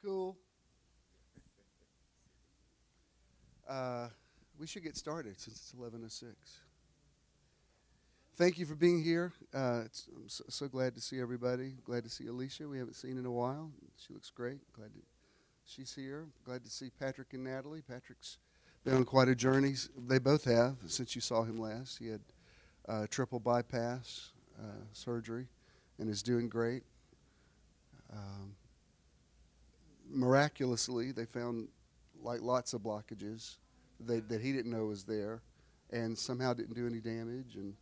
Cool. We should get started since it's 11:06. Thank you for being here. I'm so glad to see everybody. Glad to see Alicia. We haven't seen in a while. She looks great. Glad that she's here. Glad to see Patrick and Natalie. Patrick's been on quite a journey. They both have since you saw him last. He had triple bypass surgery and is doing great. Miraculously, they found like lots of blockages that he didn't know was there, and somehow didn't do any damage, and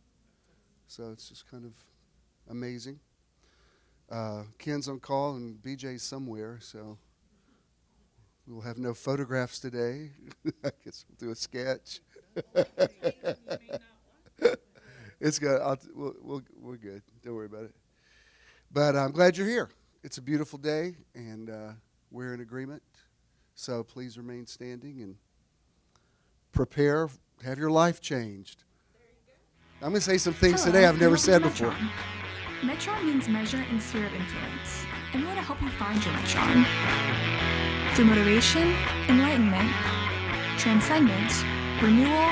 so it's just kind of amazing. Ken's on call and BJ's somewhere, so we will have no photographs today. I guess we'll do a sketch. It's good. We're good. Don't worry about it. But I'm glad you're here. It's a beautiful day, and we're in agreement. So please remain standing and prepare. Have your life changed. I'm going to say some things today I've never said before. Metron means measure and sphere of influence, and we want to help you find your Metron. Through motivation, enlightenment, transcendence, renewal,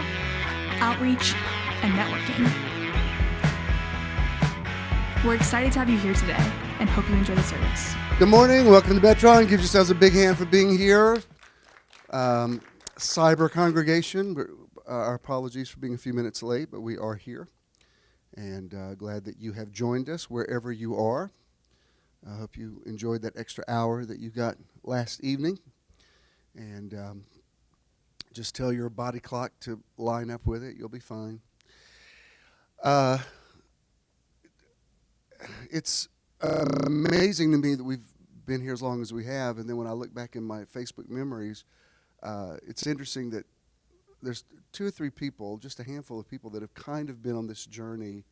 outreach, and networking. We're excited to have you here today and hope you enjoy the service. Good morning. Welcome to Metron. Give yourselves a big hand for being here. Cyber congregation, our apologies for being a few minutes late, but we are here. And glad that you have joined us wherever you are. I hope you enjoyed that extra hour that you got last evening. And just tell your body clock to line up with it. You'll be fine. It's amazing to me that we've been here as long as we have. And then when I look back in my Facebook memories, it's interesting that there's 2 or 3 people, just a handful of people that have kind of been on this journey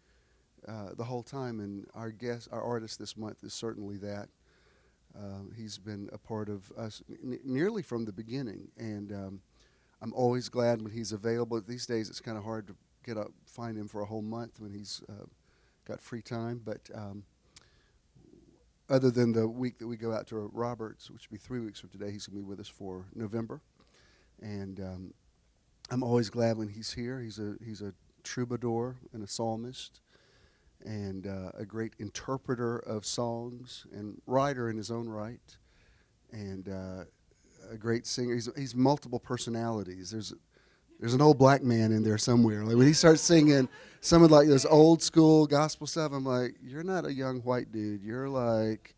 the whole time. And our artist this month is certainly that. He's been a part of us nearly from the beginning. And I'm always glad when he's available. These days it's kind of hard to find him for a whole month when he's got free time. But other than the week that we go out to Roberts, which will be 3 weeks from today, he's going to be with us for November. And I'm always glad when he's here. He's a troubadour and a psalmist and a great interpreter of songs and writer in his own right, and a great singer. He's multiple personalities. There's an old black man in there somewhere. Like when he starts singing some of like those old school gospel stuff, I'm like, you're not a young white dude. You're like...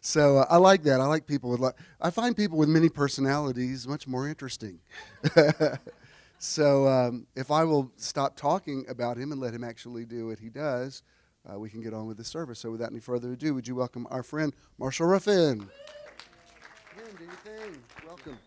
So I like that. I like people with I find people with many personalities much more interesting. So if I will stop talking about him and let him actually do what he does, we can get on with the service. So without any further ado, would you welcome our friend Marshall Ruffin? Come in, do your thing. Welcome.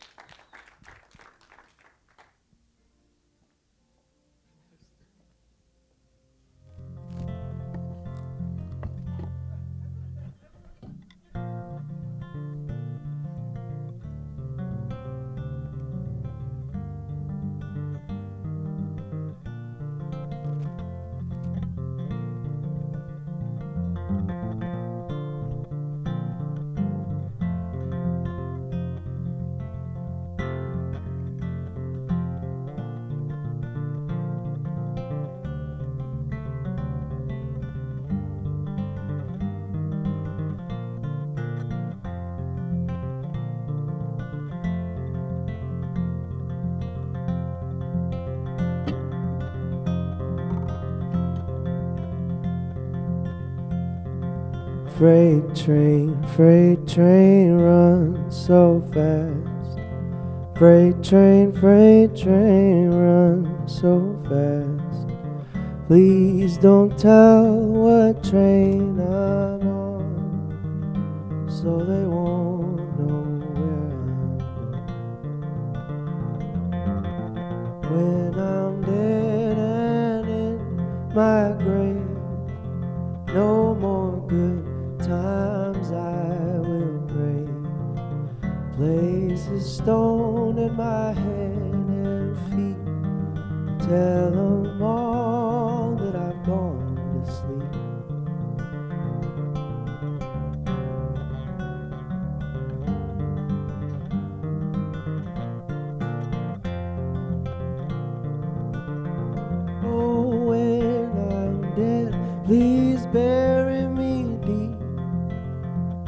Freight train runs so fast. Freight train runs so fast. Please don't tell what train I'm on, so they won't know where I'm going. When I'm dead and in my grave, no more good times I will break. Place a stone in my hand and feet. Tell them all that I've gone to sleep. Please bury me deep,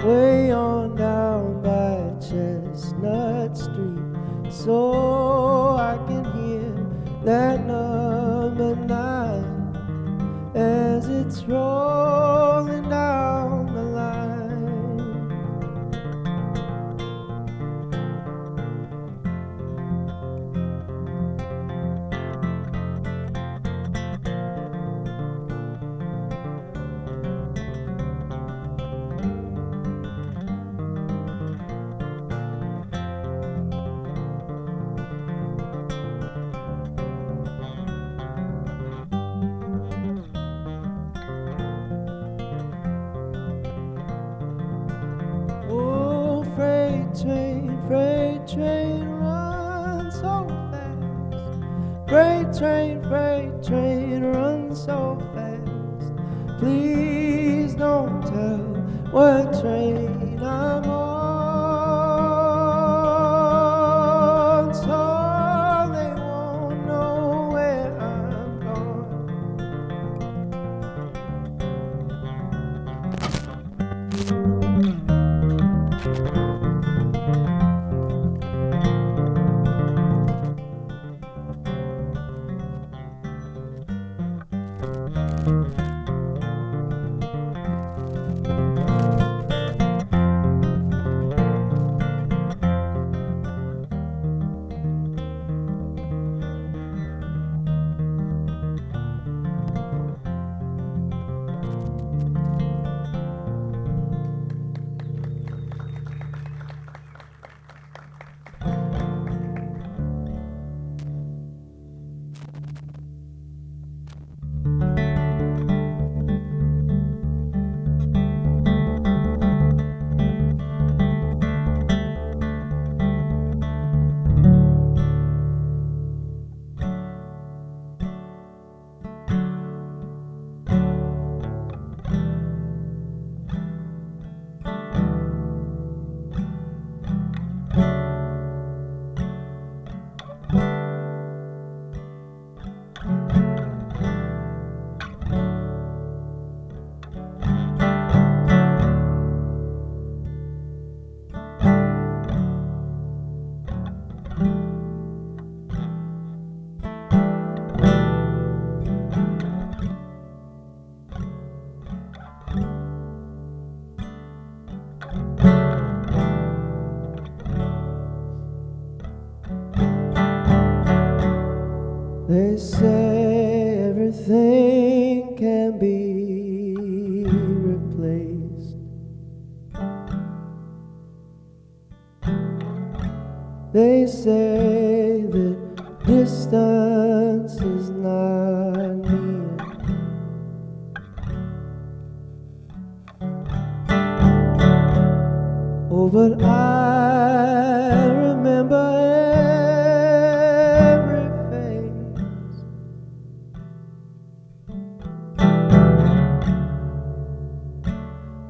way on down by Chestnut Street, so I can hear that number 9 as it's rolling down the line. Oh, freight train, run so fast. Freight train, run so fast. Please don't tell what train I'm on, so they won't know where I'm going. They say everything can be replaced. They say that distance is not near. Oh, but I remember every face.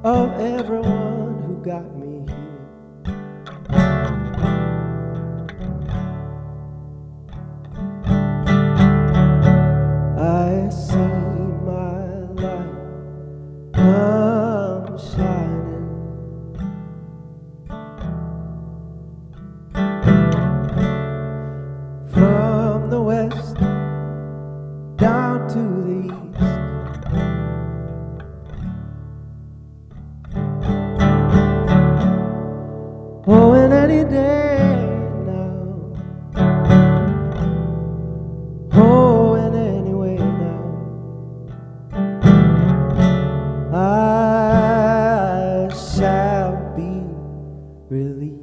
Of everyone who got me here. I see my light come shining. From the west down to the east. Oh, and any day now. Oh, and anyway now. I shall be released.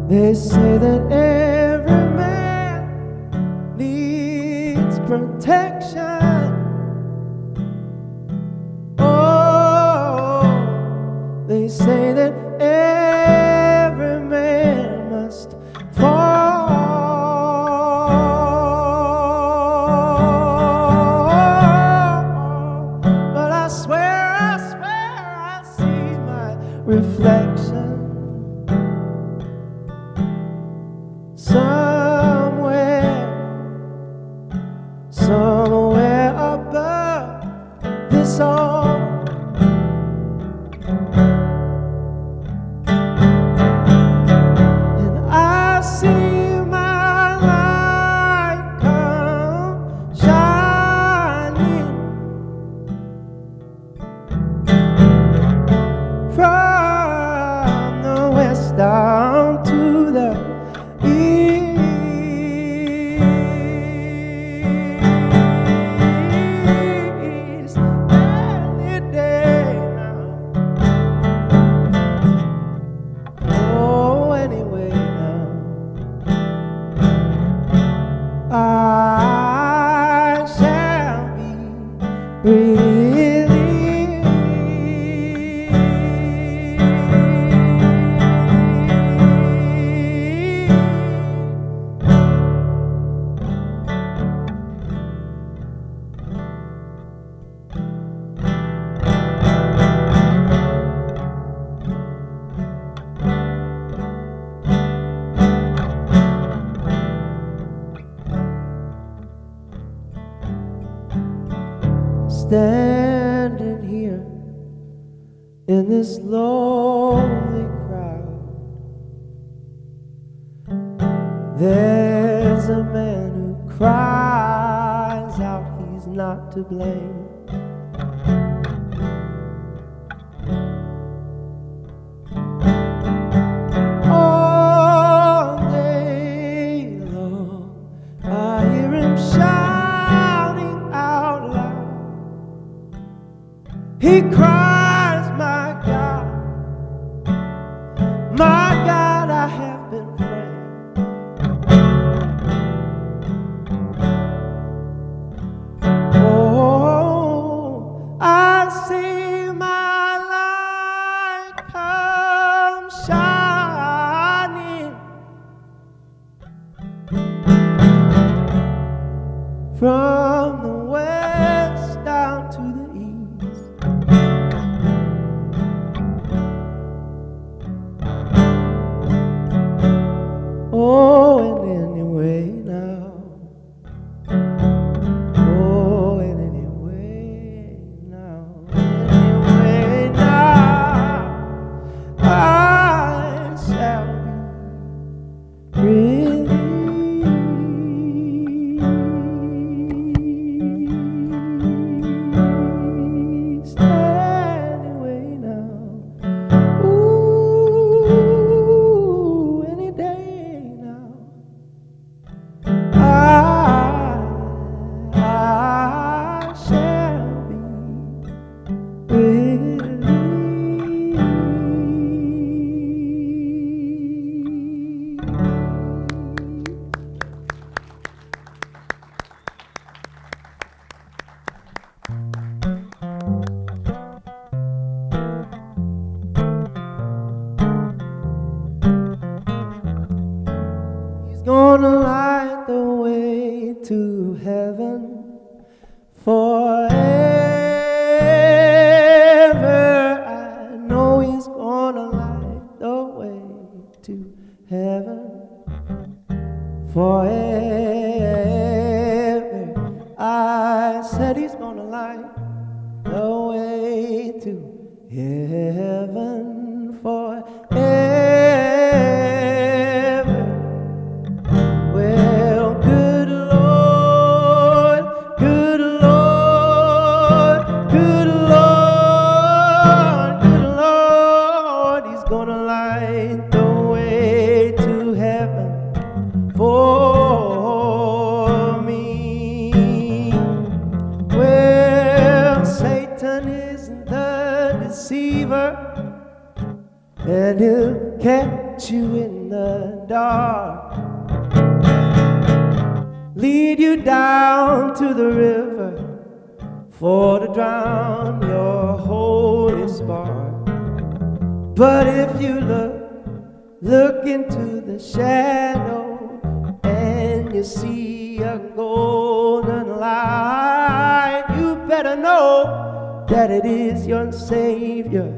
They say that every man needs protection. Oh, Standing here in this lonely crowd, there's a man who cries out he's not to blame. All day long I hear him shouting out loud. He cries, my God, I have been framed. Oh, I see my light come shining from the west down to the east. Oh, and anyway now. Oh, and anyway now. Anyway now. I shall be released. Anyway now. Ooh, any day now. I shall be released. He's gonna light the way to heaven forever. I know he's gonna light the way to heaven forever. I said he's gonna light the way to heaven forever. Well, good Lord, good Lord, good Lord, good Lord, he's gonna light the way to heaven for me. Well, Satan isn't the deceiver, and he'll catch you in the dark, lead you down to the river for to drown your holy spark. But if you look into the shadow and you see a golden light, you better know that it is your Savior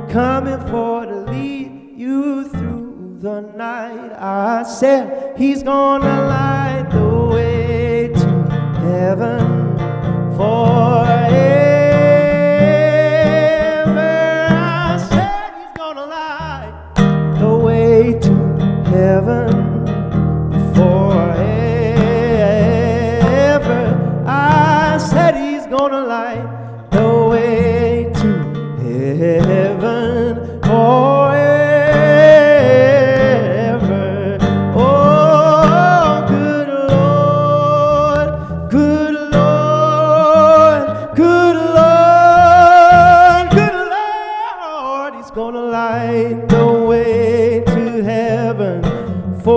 coming for to lead you through the night. I said he's gonna light the way to heaven forever. I said he's gonna light the way to heaven forever. I said he's gonna light the way to heaven forever. Oh, good Lord, good Lord, good Lord, good Lord, he's gonna light the way to heaven for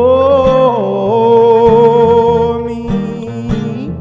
me.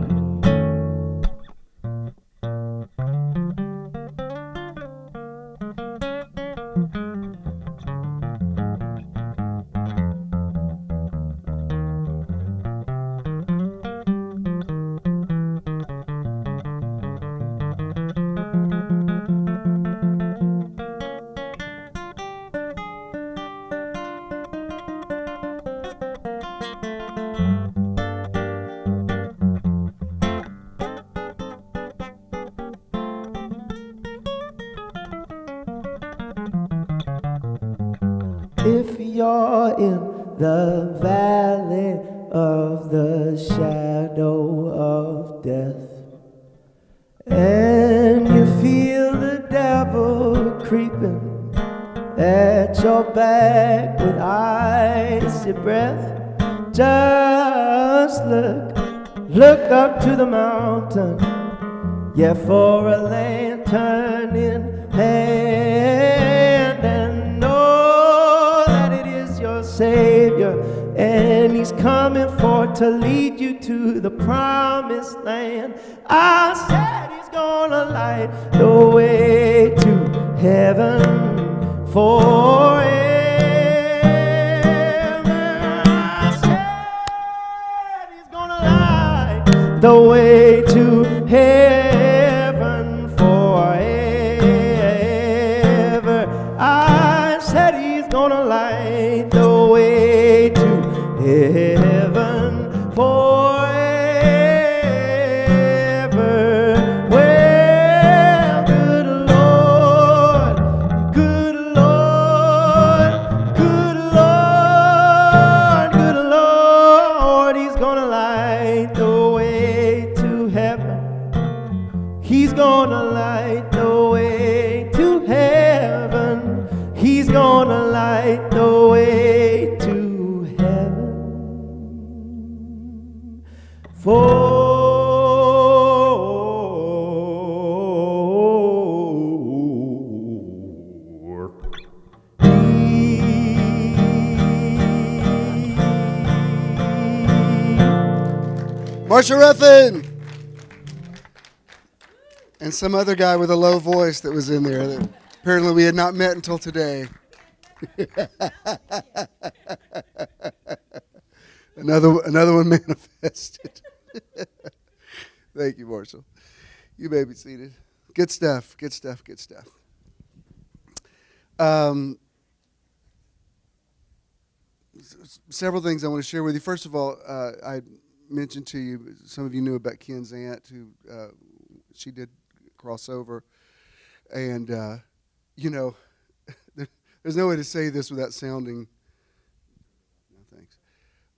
If you're in the valley of the shadow of death, and you feel the devil creeping at your back with icy breath, just look up to the mountain, yeah, for a lantern in hand, and know that it is your Savior, and He's coming for to lead you to the promised land. I said He's gonna light the way to heaven forever. I said He's gonna light the way to heaven forever. I said He's gonna light the way to heaven forever. Well, good Lord, good Lord, good Lord, good Lord, He's gonna light the way to heaven. He's gonna light the way to heaven. He's gonna light the way to heaven for Marsha Ruffin! And some other guy with a low voice that was in there that apparently we had not met until today. Another one manifested. Thank you, Marshall. You may be seated. Good stuff, good stuff, good stuff. Several things I want to share with you. First of all, I mentioned to you, some of you knew about Ken's aunt who she did cross over. And, you know, there's no way to say this without sounding,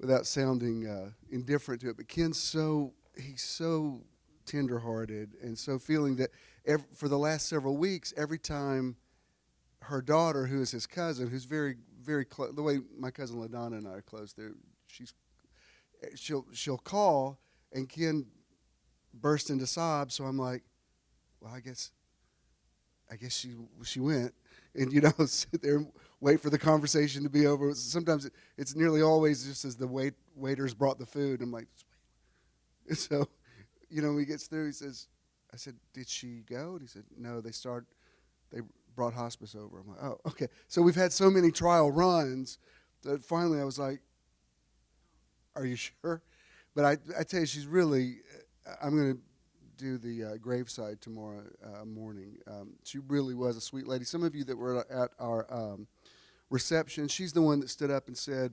without sounding indifferent to it. But Ken's he's so tenderhearted and so feeling that for the last several weeks, every time her daughter, who is his cousin, who's very, very close, the way my cousin LaDonna and I are close, she'll call, and Ken burst into sobs. So I'm like, well, I guess she went, and sit there and wait for the conversation to be over. Sometimes it's nearly always just as the waiters brought the food. I'm like, and so, when he gets through, I said, did she go? And he said, no, they brought hospice over. I'm like, oh, okay. So we've had so many trial runs that finally I was like, are you sure? But I tell you, she's really, I'm going to do the graveside tomorrow morning. She really was a sweet lady. Some of you that were at our reception, she's the one that stood up and said,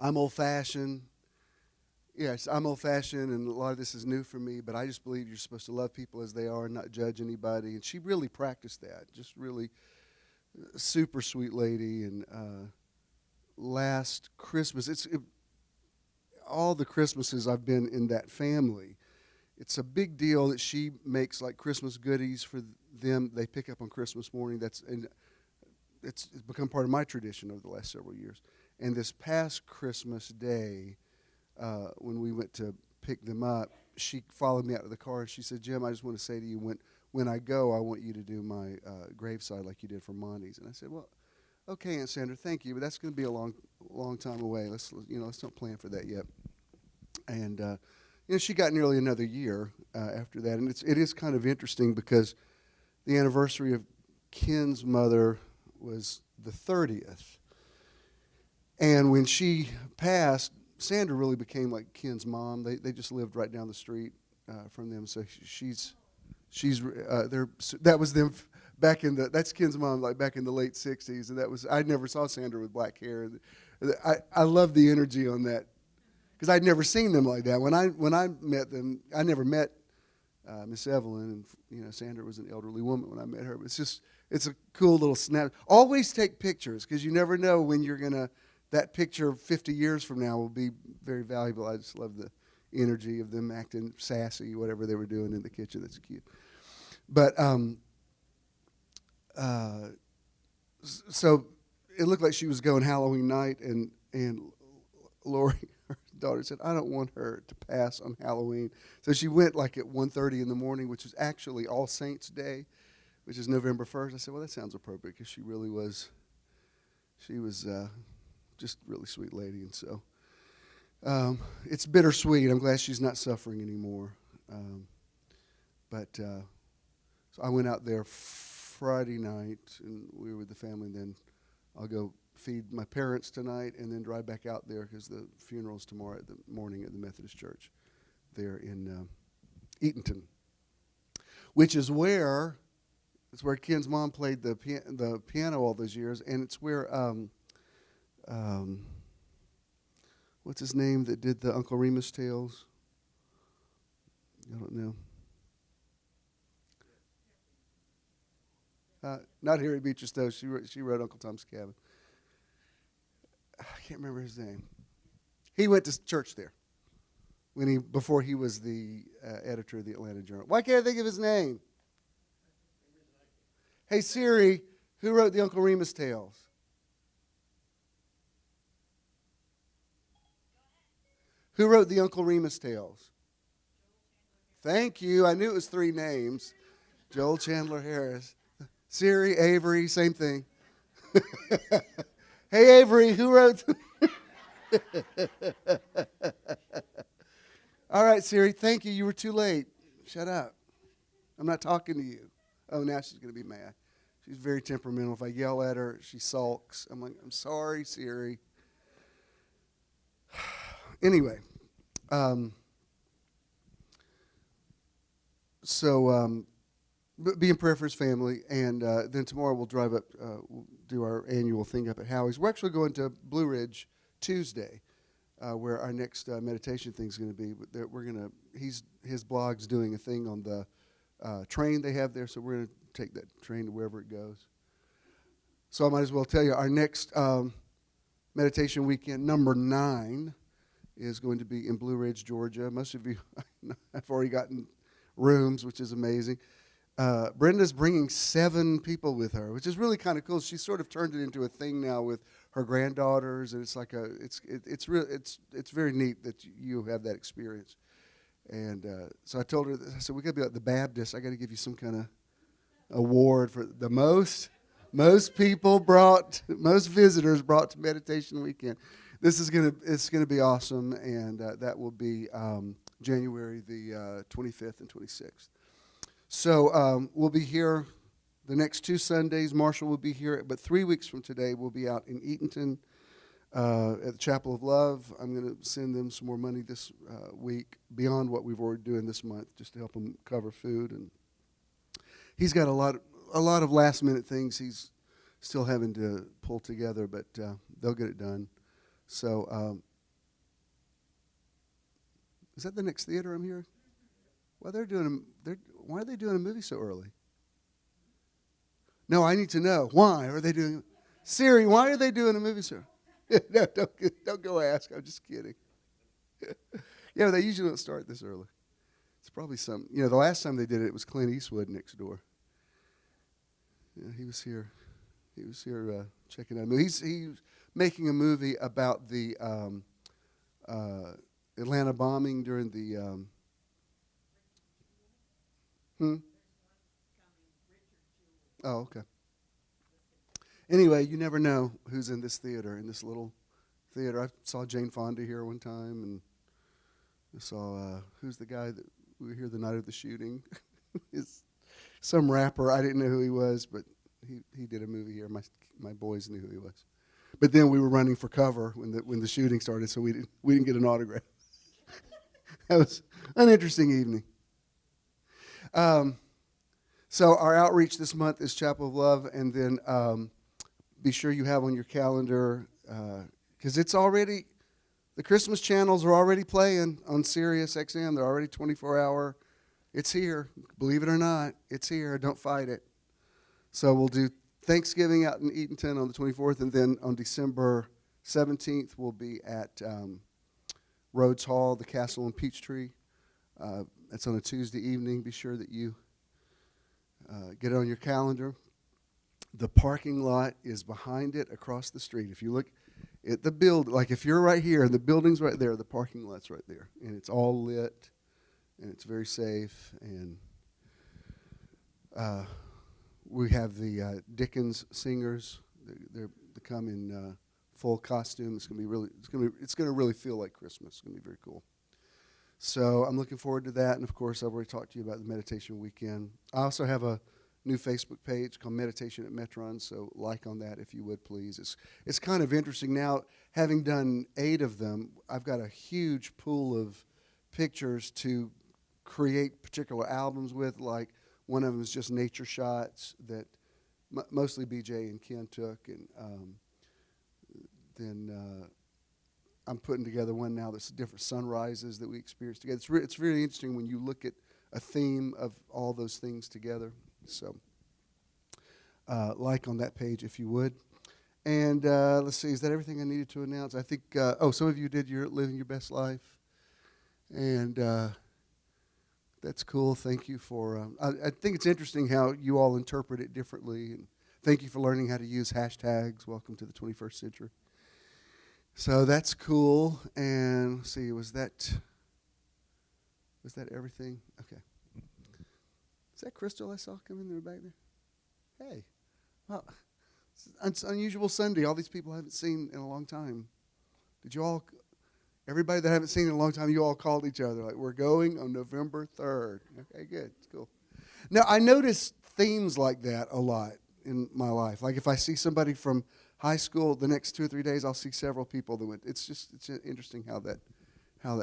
I'm old-fashioned. Yes, I'm old-fashioned, and a lot of this is new for me, but I just believe you're supposed to love people as they are and not judge anybody. And she really practiced that, just really super sweet lady. And last Christmas, all the Christmases I've been in that family, it's a big deal that she makes like Christmas goodies for them. They pick up on Christmas morning. It's become part of my tradition over the last several years. And this past Christmas Day, when we went to pick them up, she followed me out to the car and she said, Jim, I just want to say to you, when I go, I want you to do my graveside like you did for Monty's. And I said, well, okay, Aunt Sandra, thank you, but that's going to be a long time away. Let's don't plan for that yet. And she got nearly another year after that, and it is kind of interesting because the anniversary of Ken's mother was the 30th, and when she passed, Sandra really became like Ken's mom. They just lived right down the street from them, so she's there. That was them back in that's Ken's mom, like back in the late 60s, and I never saw Sandra with black hair. I love the energy on that because I'd never seen them like that. When I met them, I never met Miss Evelyn, and Sandra was an elderly woman when I met her. But it's a cool little snap. Always take pictures because you never know when you're gonna. That picture 50 years from now will be very valuable. I just love the energy of them acting sassy, whatever they were doing in the kitchen. That's cute. But so it looked like she was going Halloween night, and Lori, her daughter, said, I don't want her to pass on Halloween. So she went like at 1:30 in the morning, which is actually All Saints Day, which is November 1st. I said, well, that sounds appropriate because she was just a really sweet lady. And so it's bittersweet. I'm glad she's not suffering anymore. So I went out there Friday night, and we were with the family, and then I'll go feed my parents tonight and then drive back out there because the funeral's tomorrow morning at the Methodist Church there in Eatonton, which is where Ken's mom played the piano all those years, and it's where what's his name that did the Uncle Remus tales? I don't know. Not Harry Beecher Stowe. She wrote Uncle Tom's Cabin. I can't remember his name. He went to church there before he was the editor of the Atlanta Journal. Why can't I think of his name? Hey Siri, who wrote the Uncle Remus tales? Who wrote the Uncle Remus tales? Thank you. I knew it was 3 names. Joel Chandler Harris. Siri, Avery, same thing. Hey, Avery, who wrote? All right, Siri, thank you. You were too late. Shut up. I'm not talking to you. Oh, now she's going to be mad. She's very temperamental. If I yell at her, she sulks. I'm like, I'm sorry, Siri. Anyway, be in prayer for his family, and then tomorrow we'll drive up, we'll do our annual thing up at Howie's. We're actually going to Blue Ridge Tuesday, where our next meditation thing is going to be. His blog's doing a thing on the train they have there, so we're going to take that train to wherever it goes. So I might as well tell you, our next meditation weekend, number 9, is going to be in Blue Ridge, Georgia. Most of you have already gotten rooms, which is amazing. Brenda's bringing 7 people with her, which is really kind of cool. She's sort of turned it into a thing now with her granddaughters, and it's like it's very neat that you have that experience. And so I told her, I said, we got to be like the Baptists. I got to give you some kind of award for the most visitors brought to meditation weekend. It's gonna be awesome, and that will be January the 25th and 26th. So we'll be here the next 2 Sundays. Marshall will be here, but 3 weeks from today we'll be out in Eatonton at the Chapel of Love. I'm going to send them some more money this week beyond what we've already doing this month, just to help them cover food. And he's got a lot of last minute things he's still having to pull together, but they'll get it done. So is that the next theater I'm hearing? Well, why are they doing a movie so early? No, I need to know. Why are they doing? Siri, why are they doing a movie so early? No, don't go ask. I'm just kidding. Yeah, they usually don't start this early. It's probably the last time they did it was Clint Eastwood next door. Yeah, he was here. He was here checking out a movie. He's making a movie about the Atlanta bombing during the Oh, okay. Anyway, you never know who's in this little theater. I saw Jane Fonda here one time, and I saw, who's the guy that we were here the night of the shooting? Some rapper. I didn't know who he was, but he did a movie here. My boys knew who he was. But then we were running for cover when the shooting started, so we didn't get an autograph. That was an interesting evening. So our outreach this month is Chapel of Love, and then be sure you have on your calendar, because it's already, the Christmas channels are already playing on Sirius XM. They're already 24-hour It's here. Believe it or not, it's here. Don't fight it. So we'll do Thanksgiving out in Eatonton on the 24th, and then on December 17th, we'll be at Rhodes Hall, the Castle in Peachtree. It's on a Tuesday evening. Be sure that you get it on your calendar. The parking lot is behind it across the street. If you look at the build, like if you're right here and the building's right there, the parking lot's right there. And it's all lit, and it's very safe. And we have the Dickens singers. They come in full costume. It's gonna really feel like Christmas. It's gonna be very cool. So I'm looking forward to that. And of course, I've already talked to you about the meditation weekend. I also have a new Facebook page called Meditation at Metron, so like on that if you would, please. It's kind of interesting now, having done 8 of them, I've got a huge pool of pictures to create particular albums with. Like one of them is just nature shots that mostly BJ and Ken took, and then I'm putting together one now that's different sunrises that we experienced together. It's really interesting when you look at a theme of all those things together. So, like on that page if you would. And let's see, is that everything I needed to announce? I think, some of you did your Living Your Best Life. And that's cool. Thank you for, I think it's interesting how you all interpret it differently. And thank you for learning how to use hashtags. Welcome to the 21st century. So that's cool. And let's see, was that everything? Okay. Is that Crystal I saw come in there back there? Hey. Well, it's an unusual Sunday. All these people I haven't seen in a long time. Did you all, everybody that I haven't seen in a long time, you all called each other like, we're going on November 3rd. Okay, good. It's cool. Now, I notice themes like that a lot in my life. Like if I see somebody from high school, the next 2 or 3 days, I'll see several people that went. It's interesting how that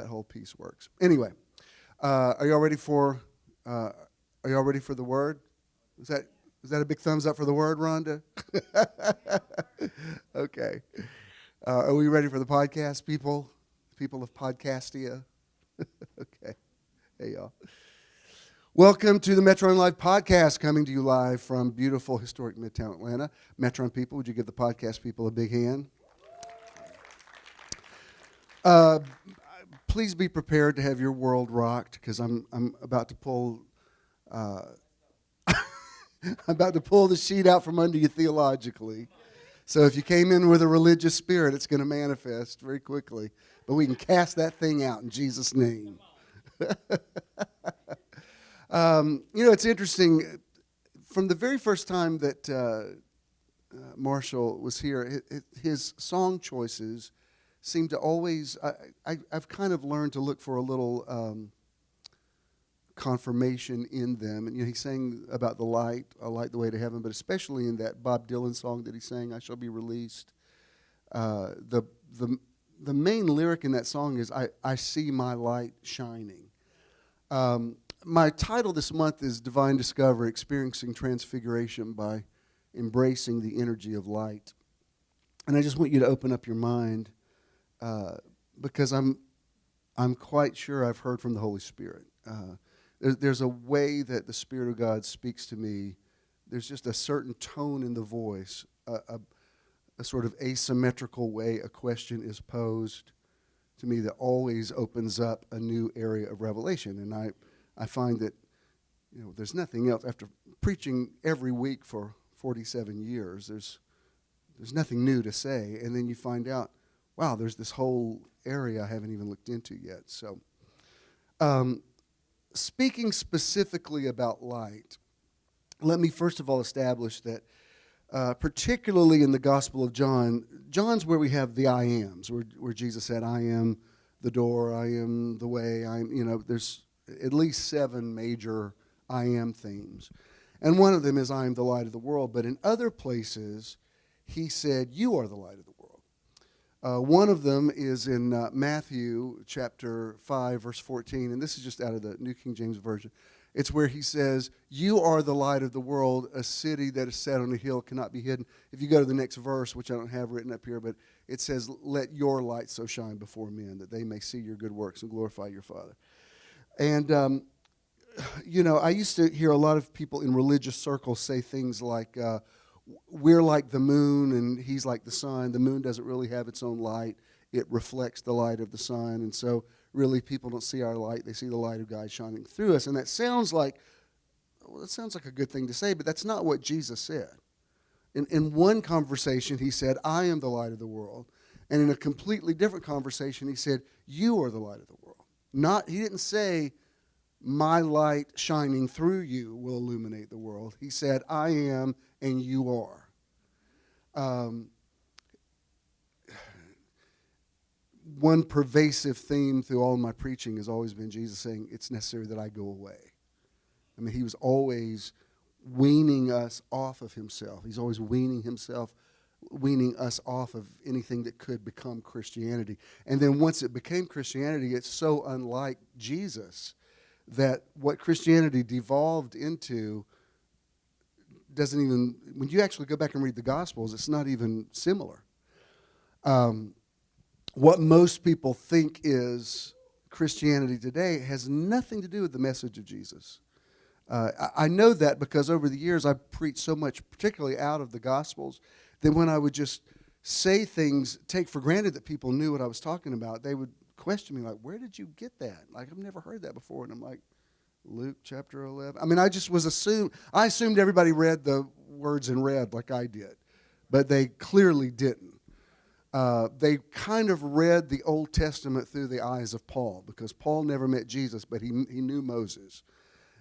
whole piece works. Anyway, are y'all ready for the word? Is that a big thumbs up for the word, Rhonda? Okay. Are we ready for the podcast, people? People of Podcastia? Okay. Hey, y'all. Welcome to the Metron Live podcast, coming to you live from beautiful, historic Midtown Atlanta. Metron people, would you give the podcast people a big hand? Please be prepared to have your world rocked, because I'm about to pull the sheet out from under you theologically. So if you came in with a religious spirit, it's going to manifest very quickly. But we can cast that thing out in Jesus' name. It's interesting. From the very first time that Marshall was here, his song choices seem to always, I've kind of learned to look for a little confirmation in them. And he sang about the light, I light the way to heaven, but especially in that Bob Dylan song that he sang, I Shall Be Released. The main lyric in that song is, I see my light shining. My title this month is Divine Discovery, Experiencing Transfiguration by Embracing the Energy of Light. And I just want you to open up your mind, because I'm quite sure I've heard from the Holy Spirit. There's a way that the Spirit of God speaks to me. There's just a certain tone in the voice, a sort of asymmetrical way a question is posed to me that always opens up a new area of revelation. And I find that, there's nothing else. After preaching every week for 47 years, there's nothing new to say. And then you find out, wow, there's this whole area I haven't even looked into yet. So, speaking specifically about light, let me first of all establish that particularly in the Gospel of John's where we have the I ams, where Jesus said, I am the door, I am the way, there's at least 7 major I am themes. And one of them is I am the light of the world. But in other places, he said, you are the light of the world. One of them is in Matthew chapter 5, verse 14, and this is just out of the New King James Version. It's where he says, you are the light of the world, a city that is set on a hill cannot be hidden. If you go to the next verse, which I don't have written up here, but it says, let your light so shine before men that they may see your good works and glorify your Father. And I used to hear a lot of people in religious circles say things like, we're like the moon and he's like the sun. The moon doesn't really have its own light. It reflects the light of the sun. And so really people don't see our light. They see the light of God shining through us. And that sounds like a good thing to say, but that's not what Jesus said. In one conversation, he said, I am the light of the world. And in a completely different conversation, he said, you are the light of the world. He didn't say, my light shining through you will illuminate the world. He said, I am and you are. One pervasive theme through all of my preaching has always been Jesus saying, it's necessary that I go away. I mean, he was always weaning us off of himself. He's always weaning us off of anything that could become Christianity. And then once it became Christianity, it's so unlike Jesus that what Christianity devolved into doesn't even, when you actually go back and read the Gospels, it's not even similar. What most people think is Christianity today has nothing to do with the message of Jesus. I know that because over the years I've preached so much, particularly out of the Gospels, that when I would just say things, take for granted that people knew what I was talking about, they would question me like, where did you get that? Like, I've never heard that before. And I'm like, Luke chapter 11. I mean, I assumed everybody read the words in red like I did, but they clearly didn't. They kind of read the Old Testament through the eyes of Paul, because Paul never met Jesus, but he knew Moses.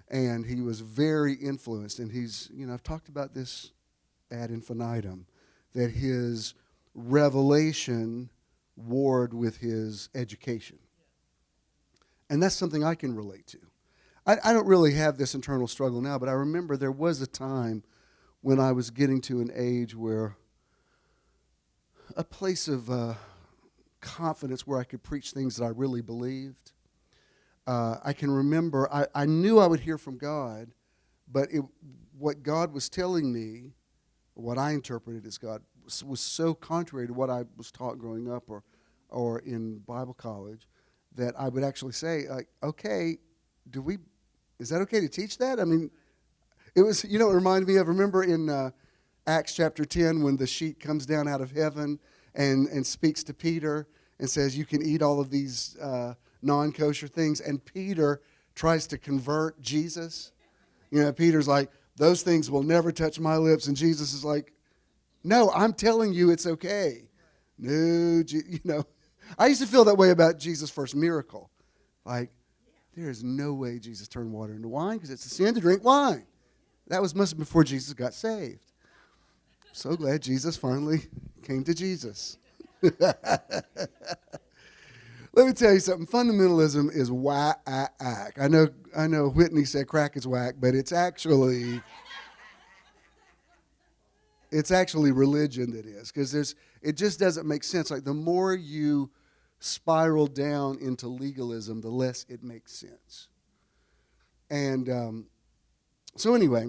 And he was very influenced. And I've talked about this ad infinitum, that his revelation warred with his education. And that's something I can relate to. I don't really have this internal struggle now, but I remember there was a time when I was getting to an age where a place of confidence where I could preach things that I really believed. I can remember, I knew I would hear from God, but what God was telling me, what I interpreted as God, was so contrary to what I was taught growing up or in Bible college, that I would actually say, like, okay, is that okay to teach that? I mean, it reminded me of, remember in Acts chapter 10 when the sheet comes down out of heaven and speaks to Peter and says, you can eat all of these non-kosher things, and Peter tries to convert Jesus. Peter's like, those things will never touch my lips, and Jesus is like, no, I'm telling you it's okay. No, I used to feel that way about Jesus' first miracle. Like, there is no way Jesus turned water into wine because it's a sin to drink wine. That must have been before Jesus got saved. So glad Jesus finally came to Jesus. Let me tell you something. Fundamentalism is whack. I know Whitney said crack is whack, but it's actually religion that is, because it just doesn't make sense. Like, the more you spiral down into legalism, the less it makes sense. And so anyway,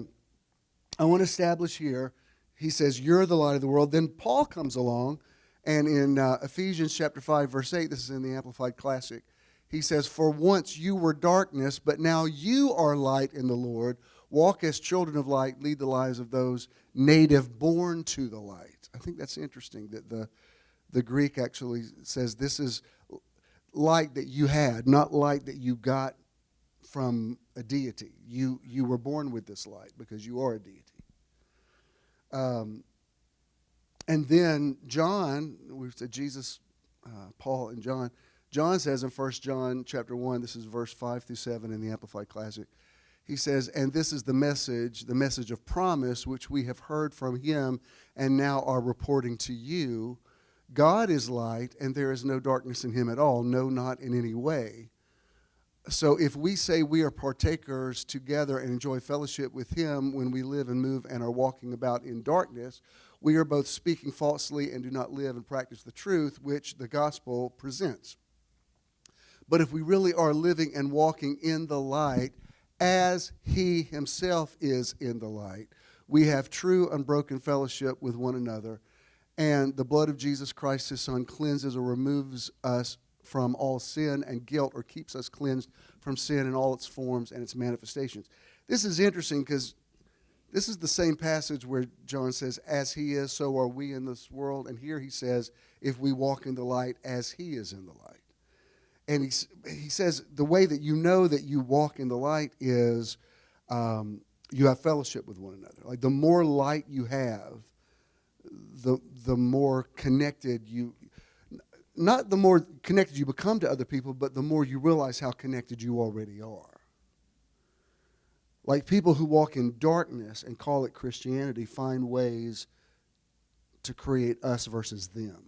I want to establish here, he says, you're the light of the world. Then Paul comes along, and in Ephesians chapter 5, verse 8, this is in the Amplified Classic, he says, for once you were darkness, but now you are light in the Lord. Walk as children of light, lead the lives of those native born to the light. I think that's interesting that the Greek actually says this is light that you had, not light that you got from a deity. You were born with this light because you are a deity. And then John, we've said Jesus, Paul, and John. John says in 1 John chapter 1, this is verse 5 through 7 in the Amplified Classic. He says, and this is the message of promise, which we have heard from him and now are reporting to you. God is light, and there is no darkness in him at all, no, not in any way. So if we say we are partakers together and enjoy fellowship with him when we live and move and are walking about in darkness, we are both speaking falsely and do not live and practice the truth which the gospel presents. But if we really are living and walking in the light, as he himself is in the light, we have true unbroken fellowship with one another, and the blood of Jesus Christ, his son, cleanses or removes us from all sin and guilt, or keeps us cleansed from sin in all its forms and its manifestations. This is interesting because this is the same passage where John says, as he is, so are we in this world. And here he says, if we walk in the light as he is in the light. And he says the way that you know that you walk in the light is you have fellowship with one another. Like the more light you have, the more connected you, not the more connected you become to other people, but the more you realize how connected you already are. Like people who walk in darkness and call it Christianity find ways to create us versus them.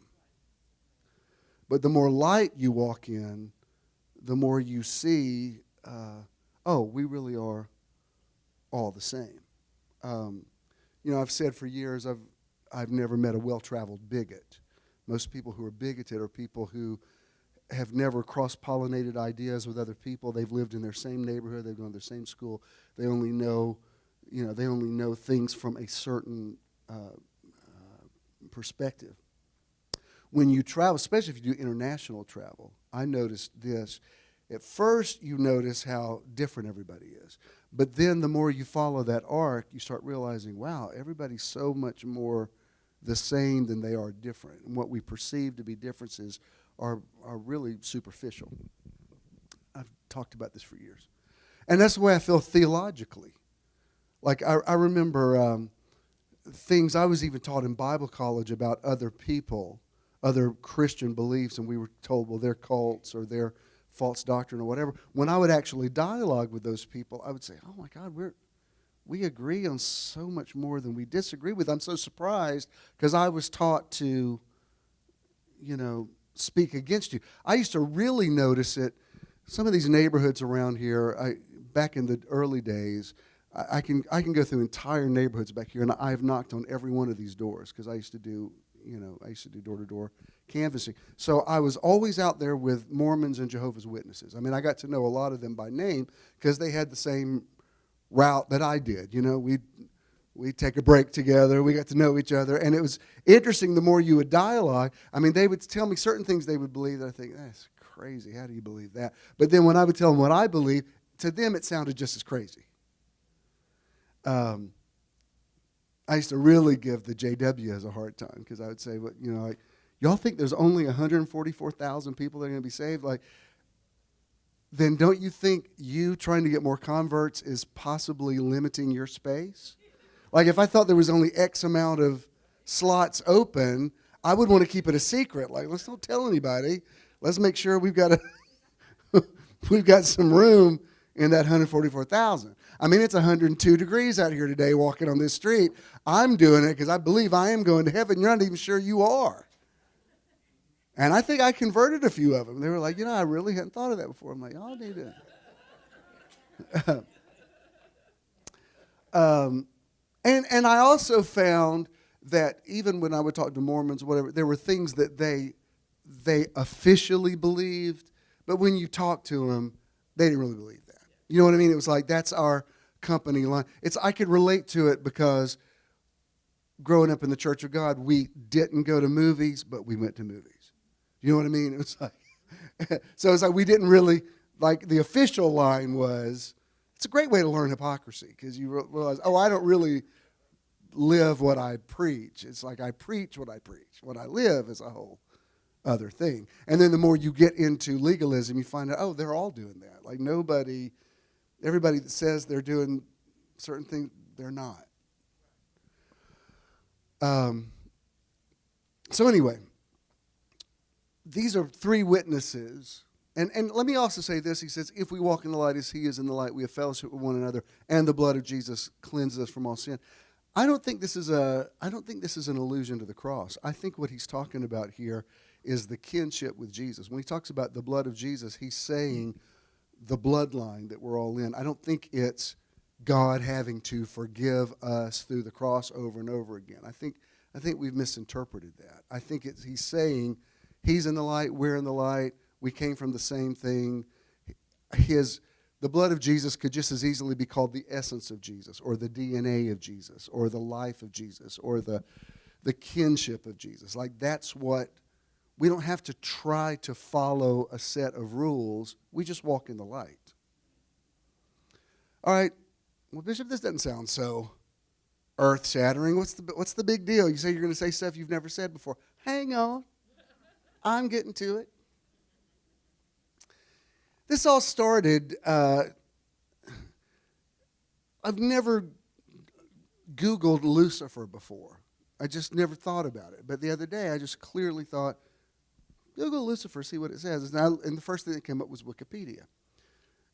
But the more light you walk in, the more you see, we really are all the same. I've said for years I've never met a well-traveled bigot. Most people who are bigoted are people who have never cross-pollinated ideas with other people. They've lived in their same neighborhood. They've gone to their same school. They only know things from a certain perspective. When you travel, especially if you do international travel, I noticed this. At first, you notice how different everybody is. But then the more you follow that arc, you start realizing, wow, everybody's so much more the same than they are different. And what we perceive to be differences are really superficial. I've talked about this for years. And that's the way I feel theologically. Like I remember things I was even taught in Bible college about other people, other Christian beliefs, and we were told, well, they're cults or they're false doctrine or whatever. When I would actually dialogue with those people, I would say, oh my God, we agree on so much more than we disagree with. I'm so surprised because I was taught to, speak against you. I used to really notice it. Some of these neighborhoods around here, back in the early days, I can go through entire neighborhoods back here, and I've knocked on every one of these doors because I used to do door-to-door canvassing. So I was always out there with Mormons and Jehovah's Witnesses. I mean, I got to know a lot of them by name because they had the same route that I did. We'd take a break together. We got to know each other. And it was interesting the more you would dialogue. I mean, they would tell me certain things they would believe that I think, that's crazy. How do you believe that? But then when I would tell them what I believe, to them it sounded just as crazy. I used to really give the JWs a hard time because I would say, y'all think there's only 144,000 people that are going to be saved? Then don't you think you trying to get more converts is possibly limiting your space? Like if I thought there was only X amount of slots open, I would want to keep it a secret. Like, let's don't tell anybody. Let's make sure we've got some room in that 144,000. I mean, it's 102 degrees out here today walking on this street. I'm doing it because I believe I am going to heaven. You're not even sure you are. And I think I converted a few of them. They were like, I really hadn't thought of that before. I'm like, y'all need to. And I also found that even when I would talk to Mormons or whatever, there were things that they officially believed, but when you talk to them, they didn't really believe that. You know what I mean? It was like, that's our company line. I could relate to it because growing up in the Church of God, we didn't go to movies, but we went to movies. You know what I mean? It was like, so it's like we didn't really, like the official line was, it's a great way to learn hypocrisy because you realize, I don't really live what I preach. It's like I preach what I preach. What I live is a whole other thing. And then the more you get into legalism, you find out, they're all doing that. Like everybody that says they're doing certain things, they're not. So anyway, these are three witnesses. And let me also say this. He says, if we walk in the light as he is in the light, we have fellowship with one another, and the blood of Jesus cleanses us from all sin. I don't think this is an allusion to the cross. I think what he's talking about here is the kinship with Jesus. When he talks about the blood of Jesus, he's saying the bloodline that we're all in. I don't think it's God having to forgive us through the cross over and over again. I think we've misinterpreted that. I think he's saying he's in the light, we're in the light, we came from the same thing. The blood of Jesus could just as easily be called the essence of Jesus, or the DNA of Jesus, or the life of Jesus, or the kinship of Jesus. Like that's what We don't have to try to follow a set of rules. We just walk in the light. All right, well, Bishop, this doesn't sound so earth-shattering. What's the big deal? You say you're going to say stuff you've never said before. Hang on. I'm getting to it. This all started, I've never Googled Lucifer before. I just never thought about it. But the other day, I just clearly thought, Google Lucifer, see what it says. And the first thing that came up was Wikipedia.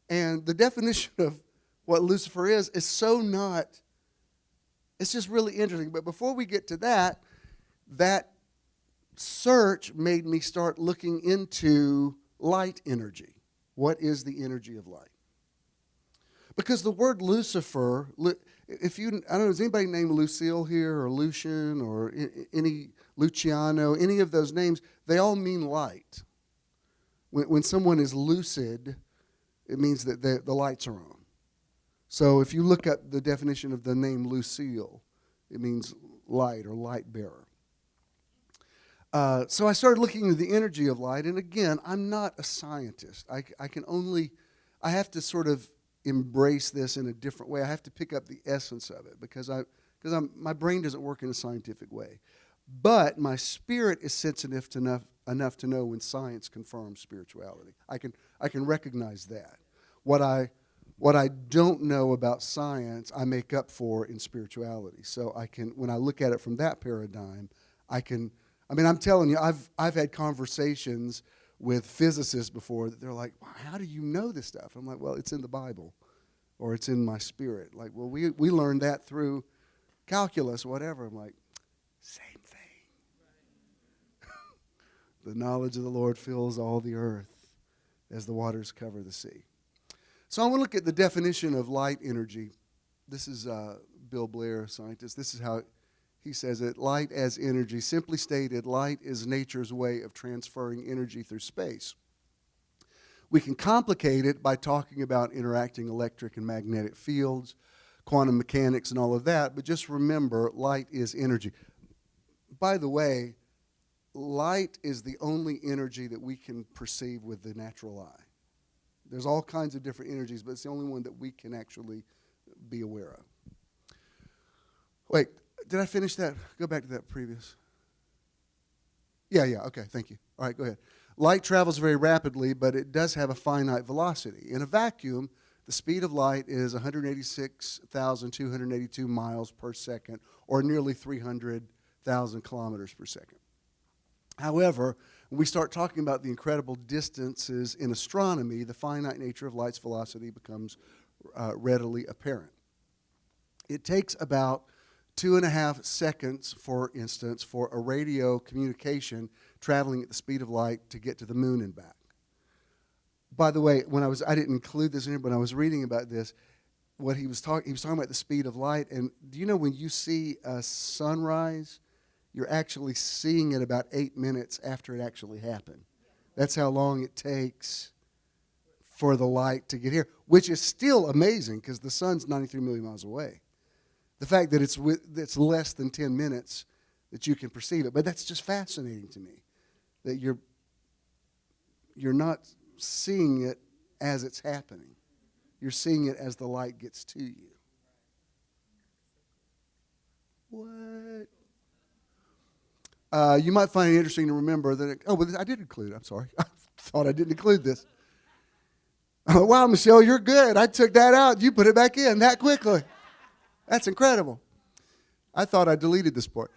And the definition of what Lucifer is so not, it's just really interesting. But before we get to that, that search made me start looking into light energy. What is the energy of light? Because the word Lucifer, I don't know, is anybody named Lucille here or Lucian or any Luciano, any of those names? They all mean light. When someone is lucid, it means that the lights are on. So if you look up the definition of the name Lucille, it means light or light bearer. So I started looking into the energy of light, and again, I'm not a scientist. I have to sort of embrace this in a different way. I have to pick up the essence of it because my brain doesn't work in a scientific way. But my spirit is sensitive enough to know when science confirms spirituality. I can recognize that. What I don't know about science, I make up for in spirituality. So when I look at it from that paradigm, I'm telling you, I've had conversations with physicists before that they're like, wow, how do you know this stuff? I'm like, well, it's in the Bible, or it's in my spirit. Like, well, we learned that through calculus, whatever. I'm like, same thing. The knowledge of the Lord fills all the earth as the waters cover the sea. So I want to look at the definition of light energy. This is Bill Blair, a scientist. This is how he says it. Light as energy. Simply stated, light is nature's way of transferring energy through space. We can complicate it by talking about interacting electric and magnetic fields, quantum mechanics and all of that, but just remember, light is energy. By the way, light is the only energy that we can perceive with the natural eye. There's all kinds of different energies, but it's the only one that we can actually be aware of. Wait, did I finish that? Go back to that previous. Yeah, okay, thank you. All right, go ahead. Light travels very rapidly, but it does have a finite velocity. In a vacuum, the speed of light is 186,282 miles per second, or nearly 300,000 kilometers per second. However, when we start talking about the incredible distances in astronomy, the finite nature of light's velocity becomes readily apparent. It takes about 2.5 seconds, for instance, for a radio communication traveling at the speed of light to get to the moon and back. By the way, I didn't include this in here, but when I was reading about this, he was talking about the speed of light. And do you know when you see a sunrise, you're actually seeing it about 8 minutes after it actually happened? That's how long it takes for the light to get here, which is still amazing because the sun's 93 million miles away. The fact that it's less than 10 minutes that you can perceive it. But that's just fascinating to me, that you're not seeing it as it's happening. You're seeing it as the light gets to you. What? You might find it interesting to remember that, I did include it. I'm sorry. I thought I didn't include this. Wow, Michelle, you're good. I took that out. You put it back in that quickly. That's incredible. I thought I deleted this part.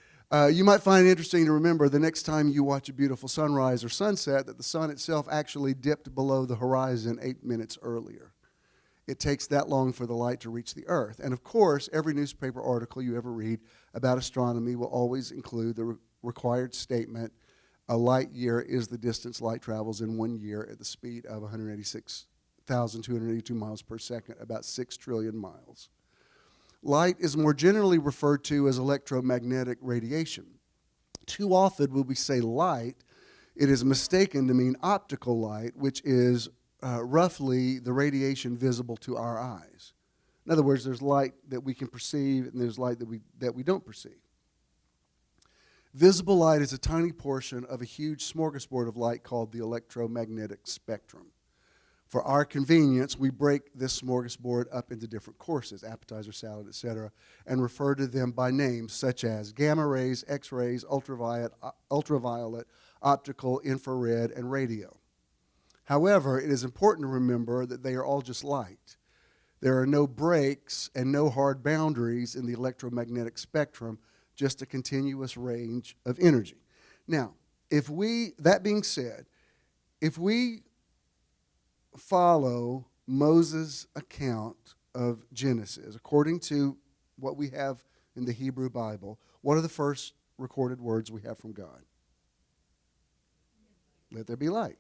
You might find it interesting to remember the next time you watch a beautiful sunrise or sunset that the sun itself actually dipped below the horizon 8 minutes earlier. It takes that long for the light to reach the earth. And of course, every newspaper article you ever read about astronomy will always include the required statement, a light year is the distance light travels in 1 year at the speed of 186,282 miles per second, about 6 trillion miles. Light is more generally referred to as electromagnetic radiation. Too often when we say light, it is mistaken to mean optical light, which is roughly the radiation visible to our eyes. In other words, there's light that we can perceive and there's light that we don't perceive. Visible light is a tiny portion of a huge smorgasbord of light called the electromagnetic spectrum. For our convenience, we break this smorgasbord up into different courses, appetizer, salad, etc., and refer to them by names such as gamma rays, X-rays, ultraviolet, optical, infrared, and radio. However, it is important to remember that they are all just light. There are no breaks and no hard boundaries in the electromagnetic spectrum, just a continuous range of energy. Now, that being said, if we follow Moses' account of Genesis, according to what we have in the Hebrew Bible, what are the first recorded words we have from God? Let there be light.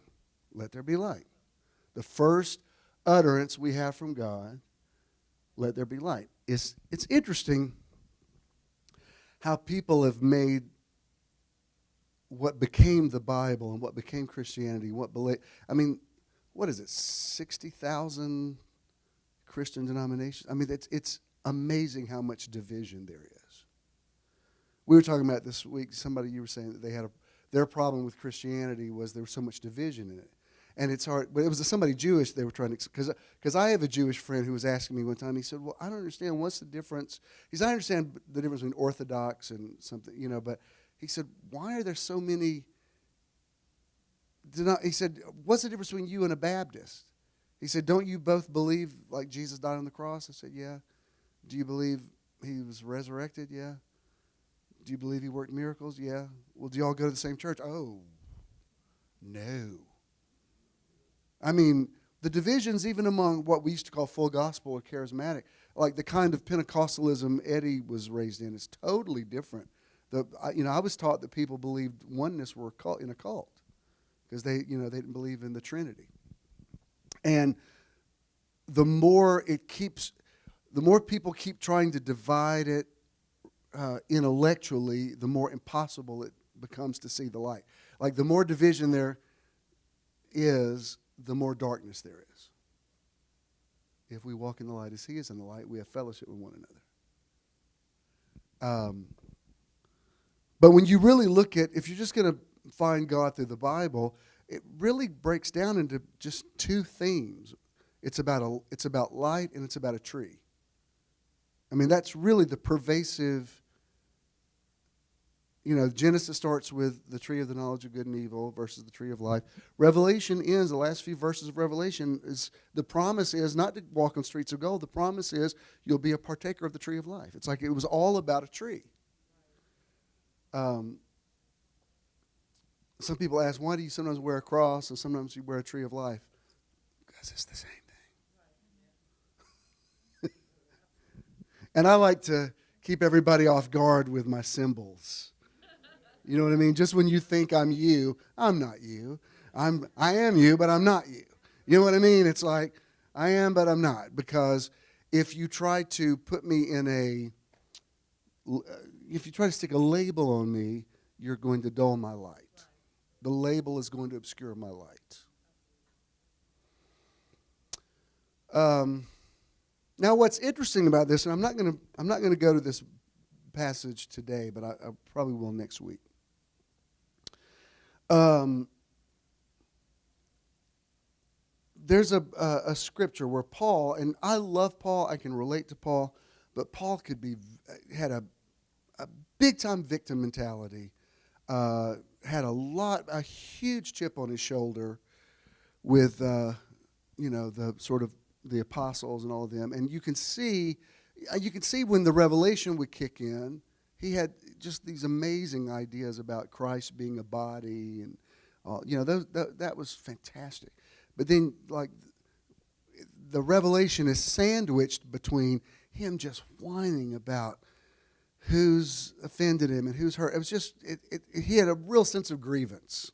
Let there be light. The first utterance we have from God, let there be light. It's interesting how people have made what became the Bible and what became Christianity, what is it, 60,000 Christian denominations? I mean, it's amazing how much division there is. We were talking about this week, you were saying that their problem with Christianity was there was so much division in it. And it's hard, but it was somebody Jewish they were trying to, because I have a Jewish friend who was asking me one time, he said, well, I don't understand, what's the difference? He said, I understand the difference between Orthodox and something, but he said, why are there so many, he said, what's the difference between you and a Baptist? He said, don't you both believe like Jesus died on the cross? I said, yeah. Do you believe he was resurrected? Yeah. Do you believe he worked miracles? Yeah. Well, do you all go to the same church? Oh, no. I mean, the divisions even among what we used to call full gospel or charismatic, like the kind of Pentecostalism Eddie was raised in, is totally different. I was taught that people believed oneness were in a cult because they didn't believe in the Trinity. And the more people keep trying to divide it intellectually, the more impossible it becomes to see the light. Like the more division there is, the more darkness there is. If we walk in the light as he is in the light, we have fellowship with one another. But when you really look at, if you're just going to find God through the Bible, it really breaks down into just two themes. It's about light and it's about a tree. I mean, that's really the pervasive. Genesis starts with the tree of the knowledge of good and evil versus the tree of life. Revelation ends, the last few verses of Revelation, the promise is not to walk on streets of gold. The promise is you'll be a partaker of the tree of life. It's like it was all about a tree. Some people ask, why do you sometimes wear a cross and sometimes you wear a tree of life? Because it's the same thing. And I like to keep everybody off guard with my symbols. You know what I mean? Just when you think I'm you, I'm not you. I am you, but I'm not you. You know what I mean? It's like, I am, but I'm not. Because if you try to put me if you try to stick a label on me, you're going to dull my light. The label is going to obscure my light. Now, what's interesting about this, and I'm not going to go to this passage today, but I probably will next week. There's a scripture where Paul, and I love Paul, I can relate to Paul, but Paul had a big time victim mentality, had a huge chip on his shoulder with the sort of the apostles and all of them, and you can see when the revelation would kick in, he had just these amazing ideas about Christ being a body, and that was fantastic. But then, like, the revelation is sandwiched between him just whining about who's offended him and who's hurt. It was just he had a real sense of grievance.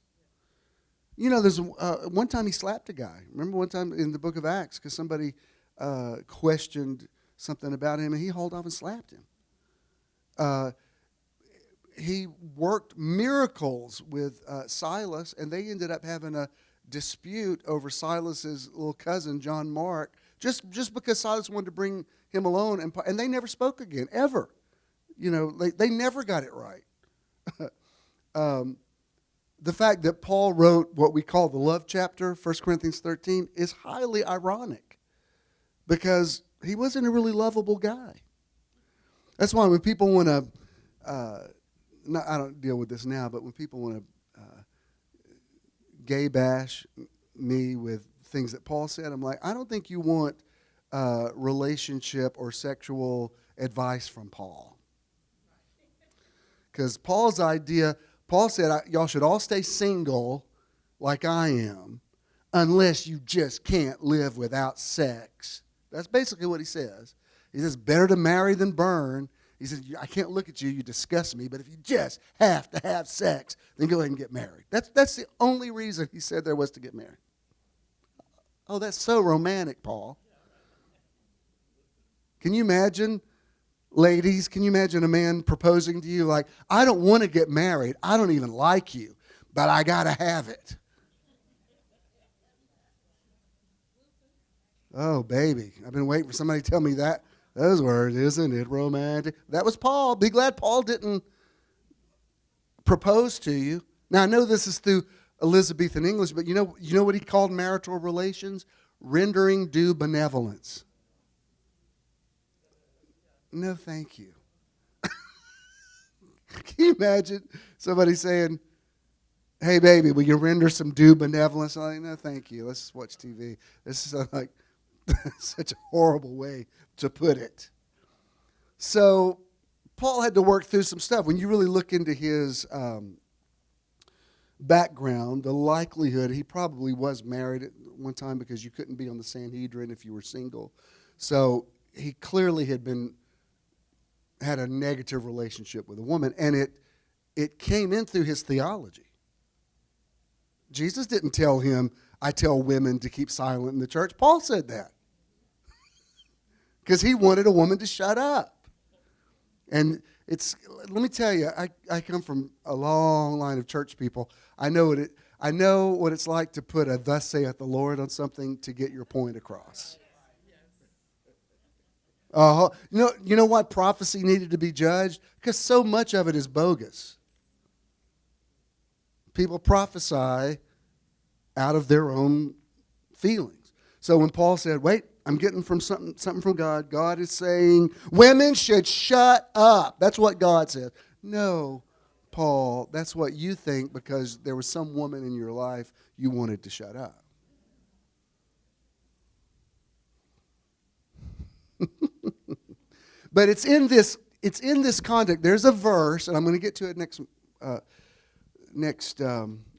There's one time he slapped a guy. Remember one time in the book of Acts because somebody questioned something about him, and he hauled off and slapped him. He worked miracles with Silas, and they ended up having a dispute over Silas's little cousin, John Mark, just because Silas wanted to bring him alone, and they never spoke again, ever. They never got it right. the fact that Paul wrote what we call the love chapter, 1 Corinthians 13, is highly ironic because he wasn't a really lovable guy. That's why when people want to, I don't deal with this now, but when people want to gay bash me with things that Paul said, I'm like, I don't think you want relationship or sexual advice from Paul. Because Paul's idea, Paul said, y'all should all stay single like I am unless you just can't live without sex. That's basically what he says. He says, better to marry than burn. He says, I can't look at you, you disgust me, but if you just have to have sex, then go ahead and get married. That's the only reason he said there was to get married. Oh, that's so romantic, Paul. Can you imagine, ladies, can you imagine a man proposing to you like, I don't want to get married, I don't even like you, but I got to have it. Oh, baby, I've been waiting for somebody to tell me those words, isn't it romantic? That was Paul. Be glad Paul didn't propose to you. Now, I know this is through Elizabethan English, but you know what he called marital relations? Rendering due benevolence. No, thank you. Can you imagine somebody saying, hey, baby, will you render some due benevolence? I'm like, no, thank you. Let's just watch TV. This is like such a horrible way to put it. So Paul had to work through some stuff. When you really look into his background, the likelihood he probably was married at one time because you couldn't be on the Sanhedrin if you were single. So he clearly had a negative relationship with a woman, and it came in through his theology. Jesus didn't tell him, I tell women to keep silent in the church. Paul said that because he wanted a woman to shut up. And let me tell you, I come from a long line of church people. I know what it's like to put a thus saith the Lord on something to get your point across. You know why prophecy needed to be judged? Because so much of it is bogus. People prophesy out of their own feelings. So when Paul said, wait, I'm getting from something from God. God is saying women should shut up. That's what God said. No, Paul, that's what you think because there was some woman in your life you wanted to shut up. But it's in this context. There's a verse, and I'm going to get to it next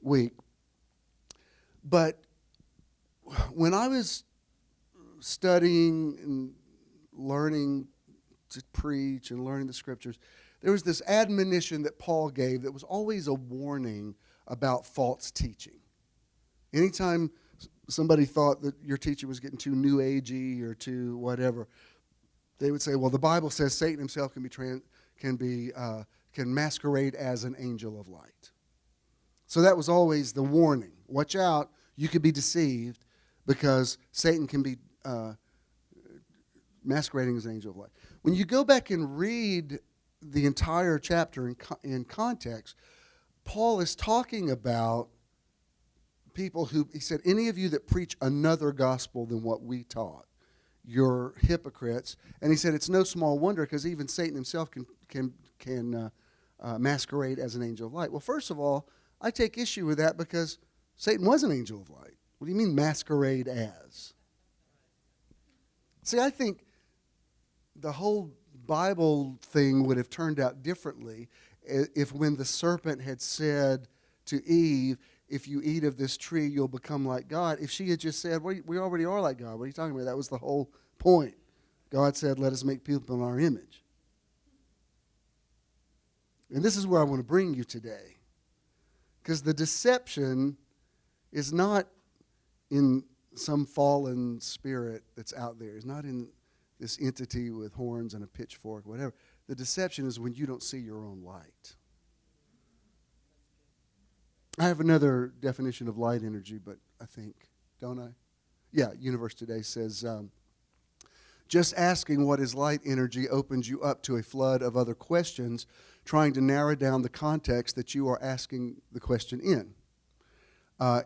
week. But when I was studying and learning to preach and learning the scriptures, there was this admonition that Paul gave that was always a warning about false teaching. Anytime somebody thought that your teacher was getting too new agey or too whatever, they would say, well, the Bible says Satan himself can masquerade as an angel of light. So that was always the warning. Watch out, you could be deceived because Satan can be masquerading as an angel of light. When you go back and read the entire chapter in context, Paul is talking about people who, he said, any of you that preach another gospel than what we taught, you're hypocrites. And he said it's no small wonder because even Satan himself can masquerade as an angel of light. Well, first of all, I take issue with that because Satan was an angel of light. What do you mean masquerade as? See, I think the whole Bible thing would have turned out differently if when the serpent had said to Eve, if you eat of this tree, you'll become like God. If she had just said, we already are like God. What are you talking about? That was the whole point. God said, let us make people in our image. And this is where I want to bring you today. Because the deception is not in some fallen spirit that's out there. It's not in this entity with horns and a pitchfork, whatever. The deception is when you don't see your own light. I have another definition of light energy, but I think, don't I? Yeah, Universe Today says, Just asking what is light energy opens you up to a flood of other questions, trying to narrow down the context that you are asking the question in.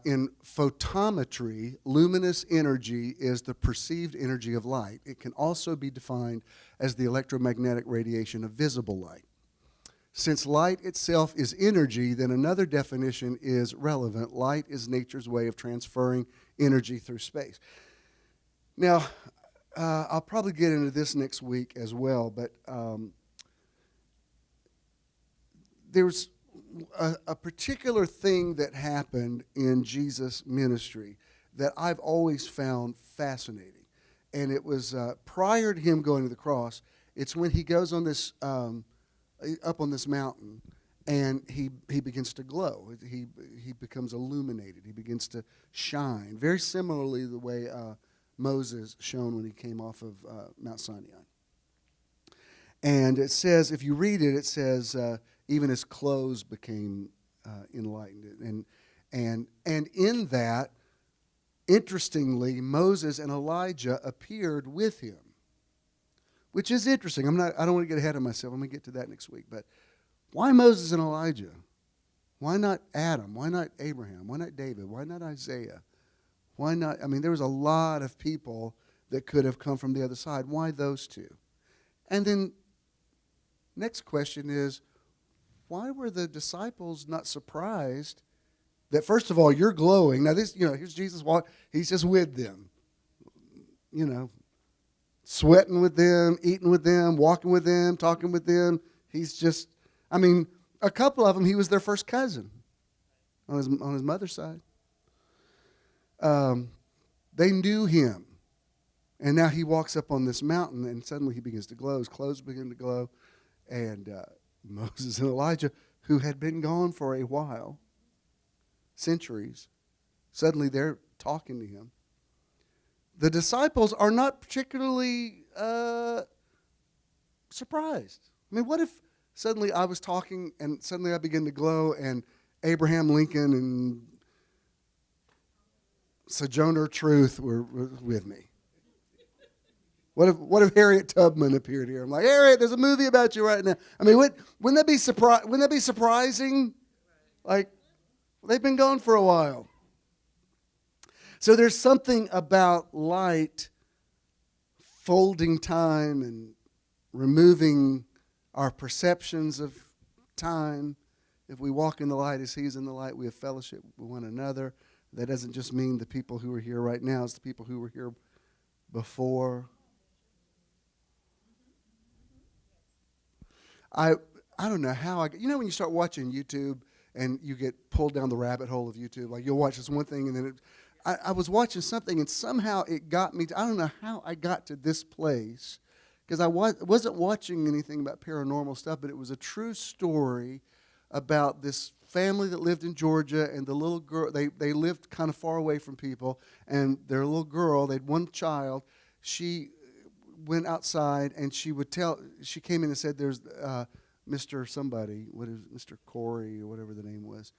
In photometry, luminous energy is the perceived energy of light. It can also be defined as the electromagnetic radiation of visible light. Since light itself is energy, then another definition is relevant. Light is nature's way of transferring energy through space. Now, I'll probably get into this next week as well, but there's a particular thing that happened in Jesus' ministry that I've always found fascinating. And it was prior to him going to the cross, it's when he goes on this, up on this mountain, and he begins to glow. He becomes illuminated. He begins to shine. Very similarly the way Moses shone when he came off of Mount Sinai. And it says, if you read it, it says, even his clothes became enlightened. And in that, interestingly, Moses and Elijah appeared with him, which is interesting. I don't want to get ahead of myself. I'm going to get to that next week. But why Moses and Elijah? Why not Adam? Why not Abraham? Why not David? Why not Isaiah? Why not? I mean, there was a lot of people that could have come from the other side. Why those two? And then next question is, why were the disciples not surprised that, first of all, you're glowing? Now, this, here's Jesus he's just with them, sweating with them, eating with them, walking with them, talking with them. He's just, a couple of them, he was their first cousin on his mother's side. They knew him. And now he walks up on this mountain, and suddenly he begins to glow. His clothes begin to glow. And Moses and Elijah, who had been gone for a while, centuries, suddenly they're talking to him. The disciples are not particularly surprised. What if suddenly I was talking and suddenly I begin to glow and Abraham Lincoln and Sojourner Truth were with me? What if Harriet Tubman appeared here? I'm like, Harriet, there's a movie about you right now. Wouldn't that be surprising? Like, they've been gone for a while. So there's something about light folding time and removing our perceptions of time. If we walk in the light as he's in the light, we have fellowship with one another. That doesn't just mean the people who are here right now. It's the people who were here before. I don't know how when you start watching YouTube and you get pulled down the rabbit hole of YouTube, like you'll watch this one thing and then I was watching something and somehow it got me. I don't know how I got to this place because I wasn't watching anything about paranormal stuff, but it was a true story about this family that lived in Georgia, and the little girl, they lived kind of far away from people, and their little girl, they had one child, she went outside and she came in and said, there's Mr. somebody, what is it, Mr. Corey or whatever the name was.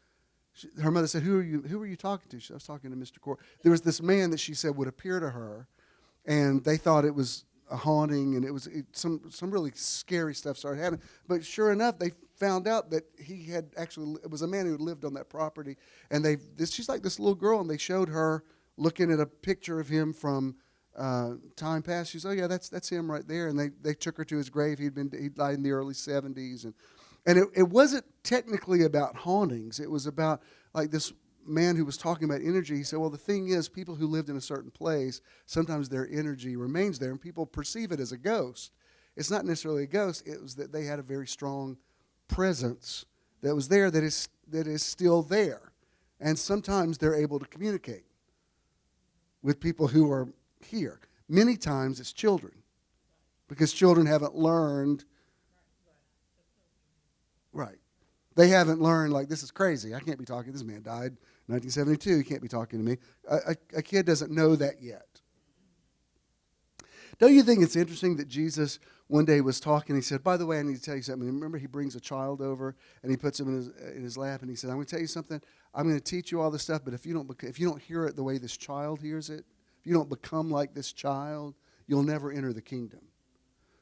Her mother said, who are you talking to? I was talking to Mr. Corey. There was this man that she said would appear to her, and they thought it was a haunting, and some really scary stuff started happening. But sure enough, they found out that it was a man who had lived on that property, and she's like this little girl, and they showed her looking at a picture of him from time past. She said, oh yeah, that's him right there. And they took her to his grave. He died in the early 70s, and it wasn't technically about hauntings. It was about like this man who was talking about energy. He said, well, the thing is, people who lived in a certain place, sometimes their energy remains there, and people perceive it as a ghost. It's not necessarily a ghost. It was that they had a very strong presence that was there that is still there. And sometimes they're able to communicate with people who are here. Many times it's children, because children haven't learned. Right. They haven't learned, like, this is crazy. I can't be talking. This man died in 1972. He can't be talking to me. A kid doesn't know that yet. Don't you think it's interesting that Jesus one day was talking, he said, by the way, I need to tell you something. Remember, he brings a child over and he puts him in his lap, and he said, I'm going to tell you something. I'm going to teach you all this stuff, but if you don't hear it the way this child hears it, if you don't become like this child, you'll never enter the kingdom.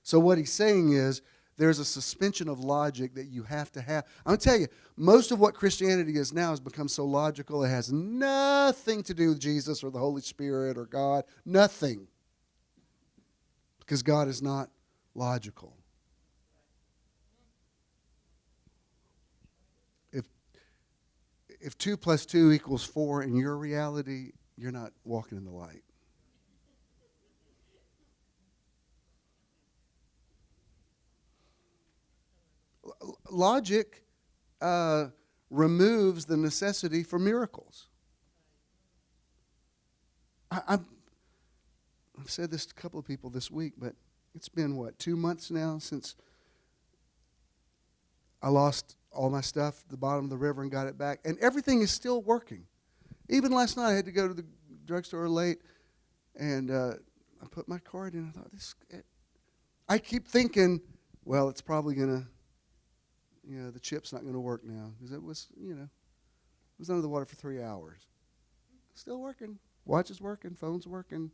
So what he's saying is there's a suspension of logic that you have to have. I'm going to tell you, most of what Christianity is now has become so logical, it has nothing to do with Jesus or the Holy Spirit or God. Nothing. Because God is not logical. If 2 + 2 = 4 in your reality, you're not walking in the light. Logic removes the necessity for miracles. I've said this to a couple of people this week, but it's been, 2 months now since I lost all my stuff at the bottom of the river and got it back. And everything is still working. Even last night I had to go to the drugstore late, and I put my card in. I thought, I keep thinking, well, it's probably going to, the chip's not going to work now. Because it was, it was under the water for 3 hours. Still working. Watch is working. Phone's working.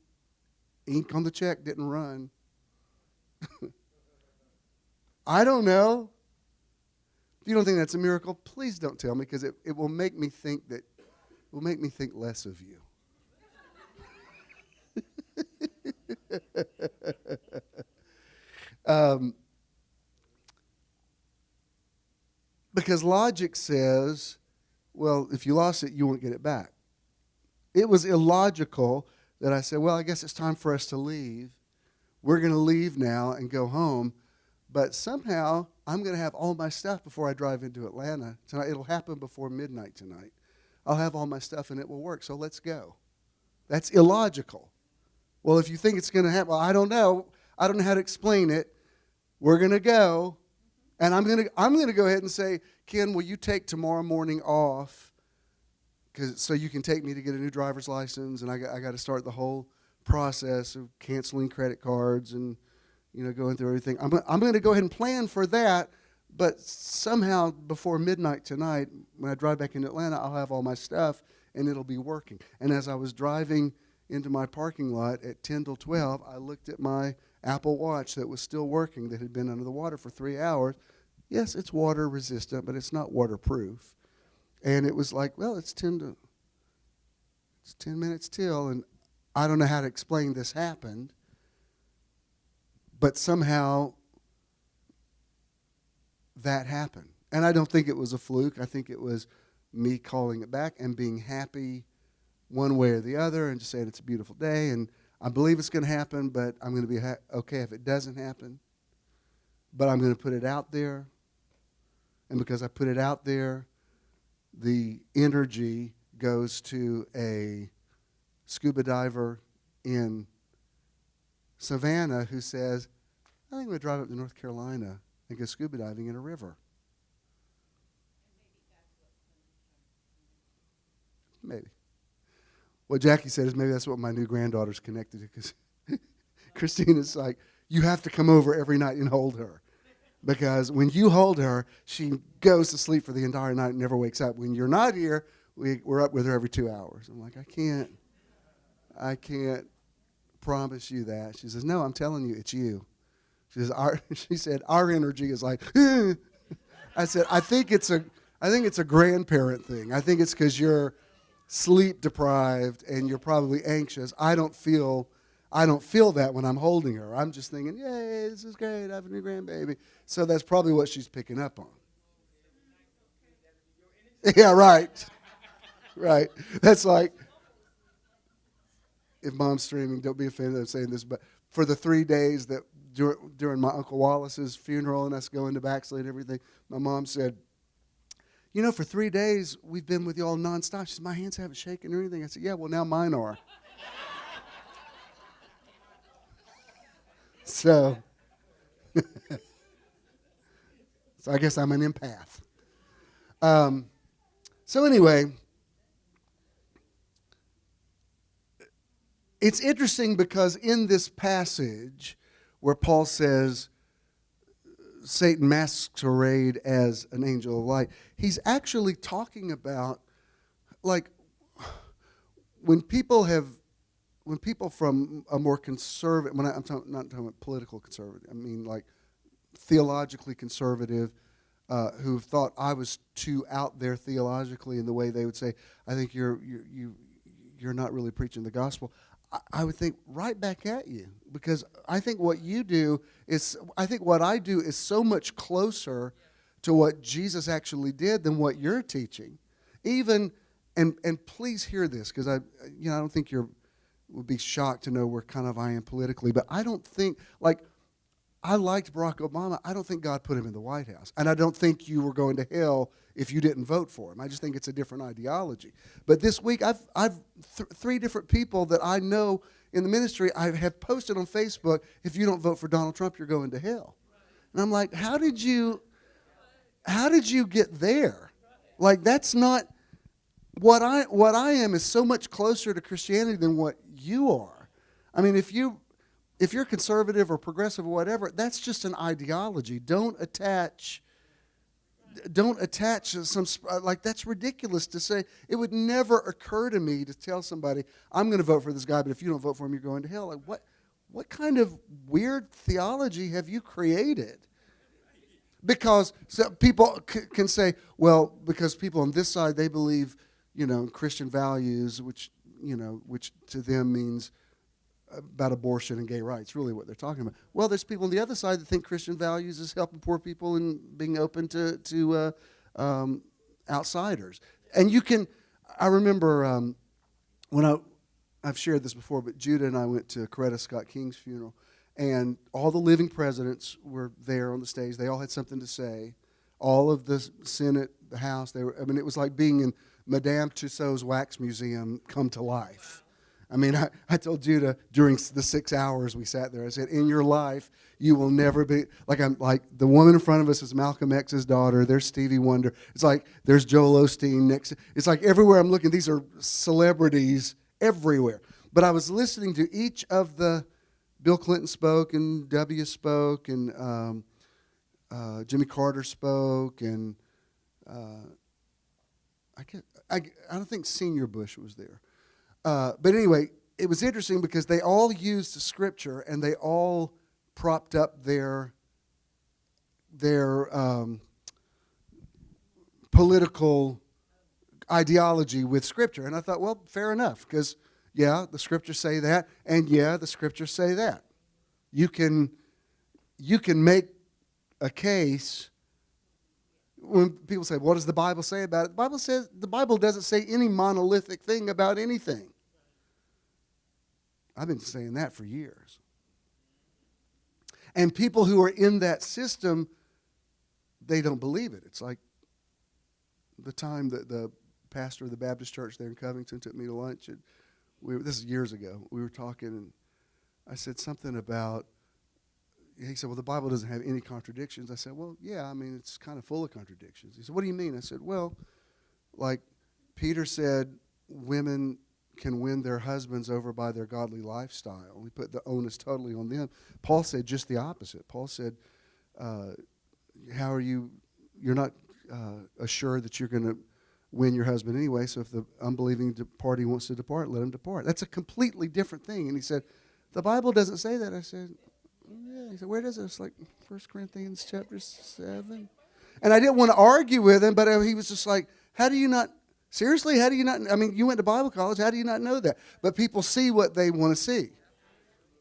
Ink on the check didn't run. I don't know. If you don't think that's a miracle, please don't tell me, because it will make me think less of you. Because logic says, well, if you lost it, you won't get it back. It was illogical that I said, well, I guess it's time for us to leave. We're going to leave now and go home. But somehow I'm going to have all my stuff before I drive into Atlanta tonight. It'll happen before midnight tonight. I'll have all my stuff and it will work, so let's go. That's illogical. Well, if you think it's going to happen, well, I don't know. I don't know how to explain it. We're going to go. And I'm going to go ahead and say, Ken, will you take tomorrow morning off so you can take me to get a new driver's license, and I got to start the whole process of canceling credit cards and going through everything. I'm going to go ahead and plan for that, but somehow before midnight tonight, when I drive back into Atlanta, I'll have all my stuff and it'll be working. And as I was driving into my parking lot at 10 till 12, I looked at my Apple Watch that was still working, that had been under the water for 3 hours. Yes, it's water resistant, but it's not waterproof. And it was like, well, it's 10 minutes till, and I don't know how to explain this happened, but somehow that happened. And I don't think it was a fluke. I think it was me calling it back and being happy one way or the other and just saying it's a beautiful day and I believe it's going to happen, but I'm going to be okay if it doesn't happen. But I'm going to put it out there. And because I put it out there, the energy goes to a scuba diver in Savannah who says, I think I'm going to drive up to North Carolina and go scuba diving in a river. Maybe. What Jackie said is maybe that's what my new granddaughter's connected to, because Christina's like, you have to come over every night and hold her. Because when you hold her, she goes to sleep for the entire night and never wakes up. When you're not here, we're up with her every 2 hours. I'm like, I can't promise you that. She says, no, I'm telling you, it's you. She said, our energy is like, I said, I think it's a grandparent thing. I think it's because you're sleep deprived and you're probably anxious. I don't feel that when I'm holding her. I'm just thinking, yay, this is great, I have a new grandbaby. So that's probably what she's picking up on. Yeah, right. Right. That's like, if Mom's streaming, don't be offended I'm saying this, but for the 3 days that during my Uncle Wallace's funeral and us going to Baxley and everything, my mom said, for 3 days we've been with you all nonstop. She said, my hands haven't shaken or anything. I said, yeah, well, now mine are. So I guess I'm an empath. So anyway, it's interesting because in this passage where Paul says Satan masquerade as an angel of light, he's actually talking about, like, when people have when people from a more conservative, I'm not talking about political conservative, I mean like theologically conservative, who thought I was too out there theologically in the way they would say, I think you're not really preaching the gospel. I would think right back at you, because I think what I do is so much closer to what Jesus actually did than what you're teaching. Even, and please hear this, because I don't think would be shocked to know where kind of I am politically, but I don't think, like, I liked Barack Obama. I don't think God put him in the White House. And I don't think you were going to hell if you didn't vote for him. I just think it's a different ideology. But this week, I've three different people that I know in the ministry, I have posted on Facebook, if you don't vote for Donald Trump, you're going to hell. And I'm like, how did you get there? Like, that's not, what I am is so much closer to Christianity than what you are. I mean, if you're conservative or progressive or whatever, that's just an ideology. Don't attach some, like, that's ridiculous to say. It would never occur to me to tell somebody, I'm going to vote for this guy, but if you don't vote for him, you're going to hell. Like, what kind of weird theology have you created? Because people can say, well, because people on this side, they believe, in Christian values, which to them means about abortion and gay rights, really what they're talking about. Well, there's people on the other side that think Christian values is helping poor people and being open to outsiders. And I remember when I've shared this before, but Judah and I went to Coretta Scott King's funeral, and all the living presidents were there on the stage. They all had something to say. All of the Senate, the House, it was like being in Madame Tussauds Wax Museum come to life. I mean, I told Judah during the 6 hours we sat there, I said, in your life, you will never be, like the woman in front of us is Malcolm X's daughter, there's Stevie Wonder, it's like there's Joel Osteen next, it's like everywhere I'm looking, these are celebrities everywhere. But I was listening to each of Bill Clinton spoke, and W spoke, and Jimmy Carter spoke, and I don't think Senior Bush was there. But anyway, it was interesting because they all used the scripture and they all propped up their political ideology with scripture. And I thought, well, fair enough, because, yeah, the scriptures say that, and yeah, the scriptures say that. You can make a case. When people say, what does the Bible say about it? The Bible doesn't say any monolithic thing about anything. I've been saying that for years. And people who are in that system, they don't believe it. It's like the time that the pastor of the Baptist church there in Covington took me to lunch. And this is years ago. We were talking, and I said something about, he said, well, the Bible doesn't have any contradictions. I said, well, yeah, I mean, it's kind of full of contradictions. He said, what do you mean? I said, well, like Peter said, women can win their husbands over by their godly lifestyle. We put the onus totally on them. Paul said just the opposite. Paul said, how are you're not assured that you're going to win your husband anyway, so if the unbelieving party wants to depart, let him depart. That's a completely different thing. And he said, the Bible doesn't say that. I said, yeah. He said, where does it? It's like 1 Corinthians chapter 7. And I didn't want to argue with him, but he was just like, how do you not, seriously, how do you not, I mean, you went to Bible college, how do you not know that? But people see what they want to see.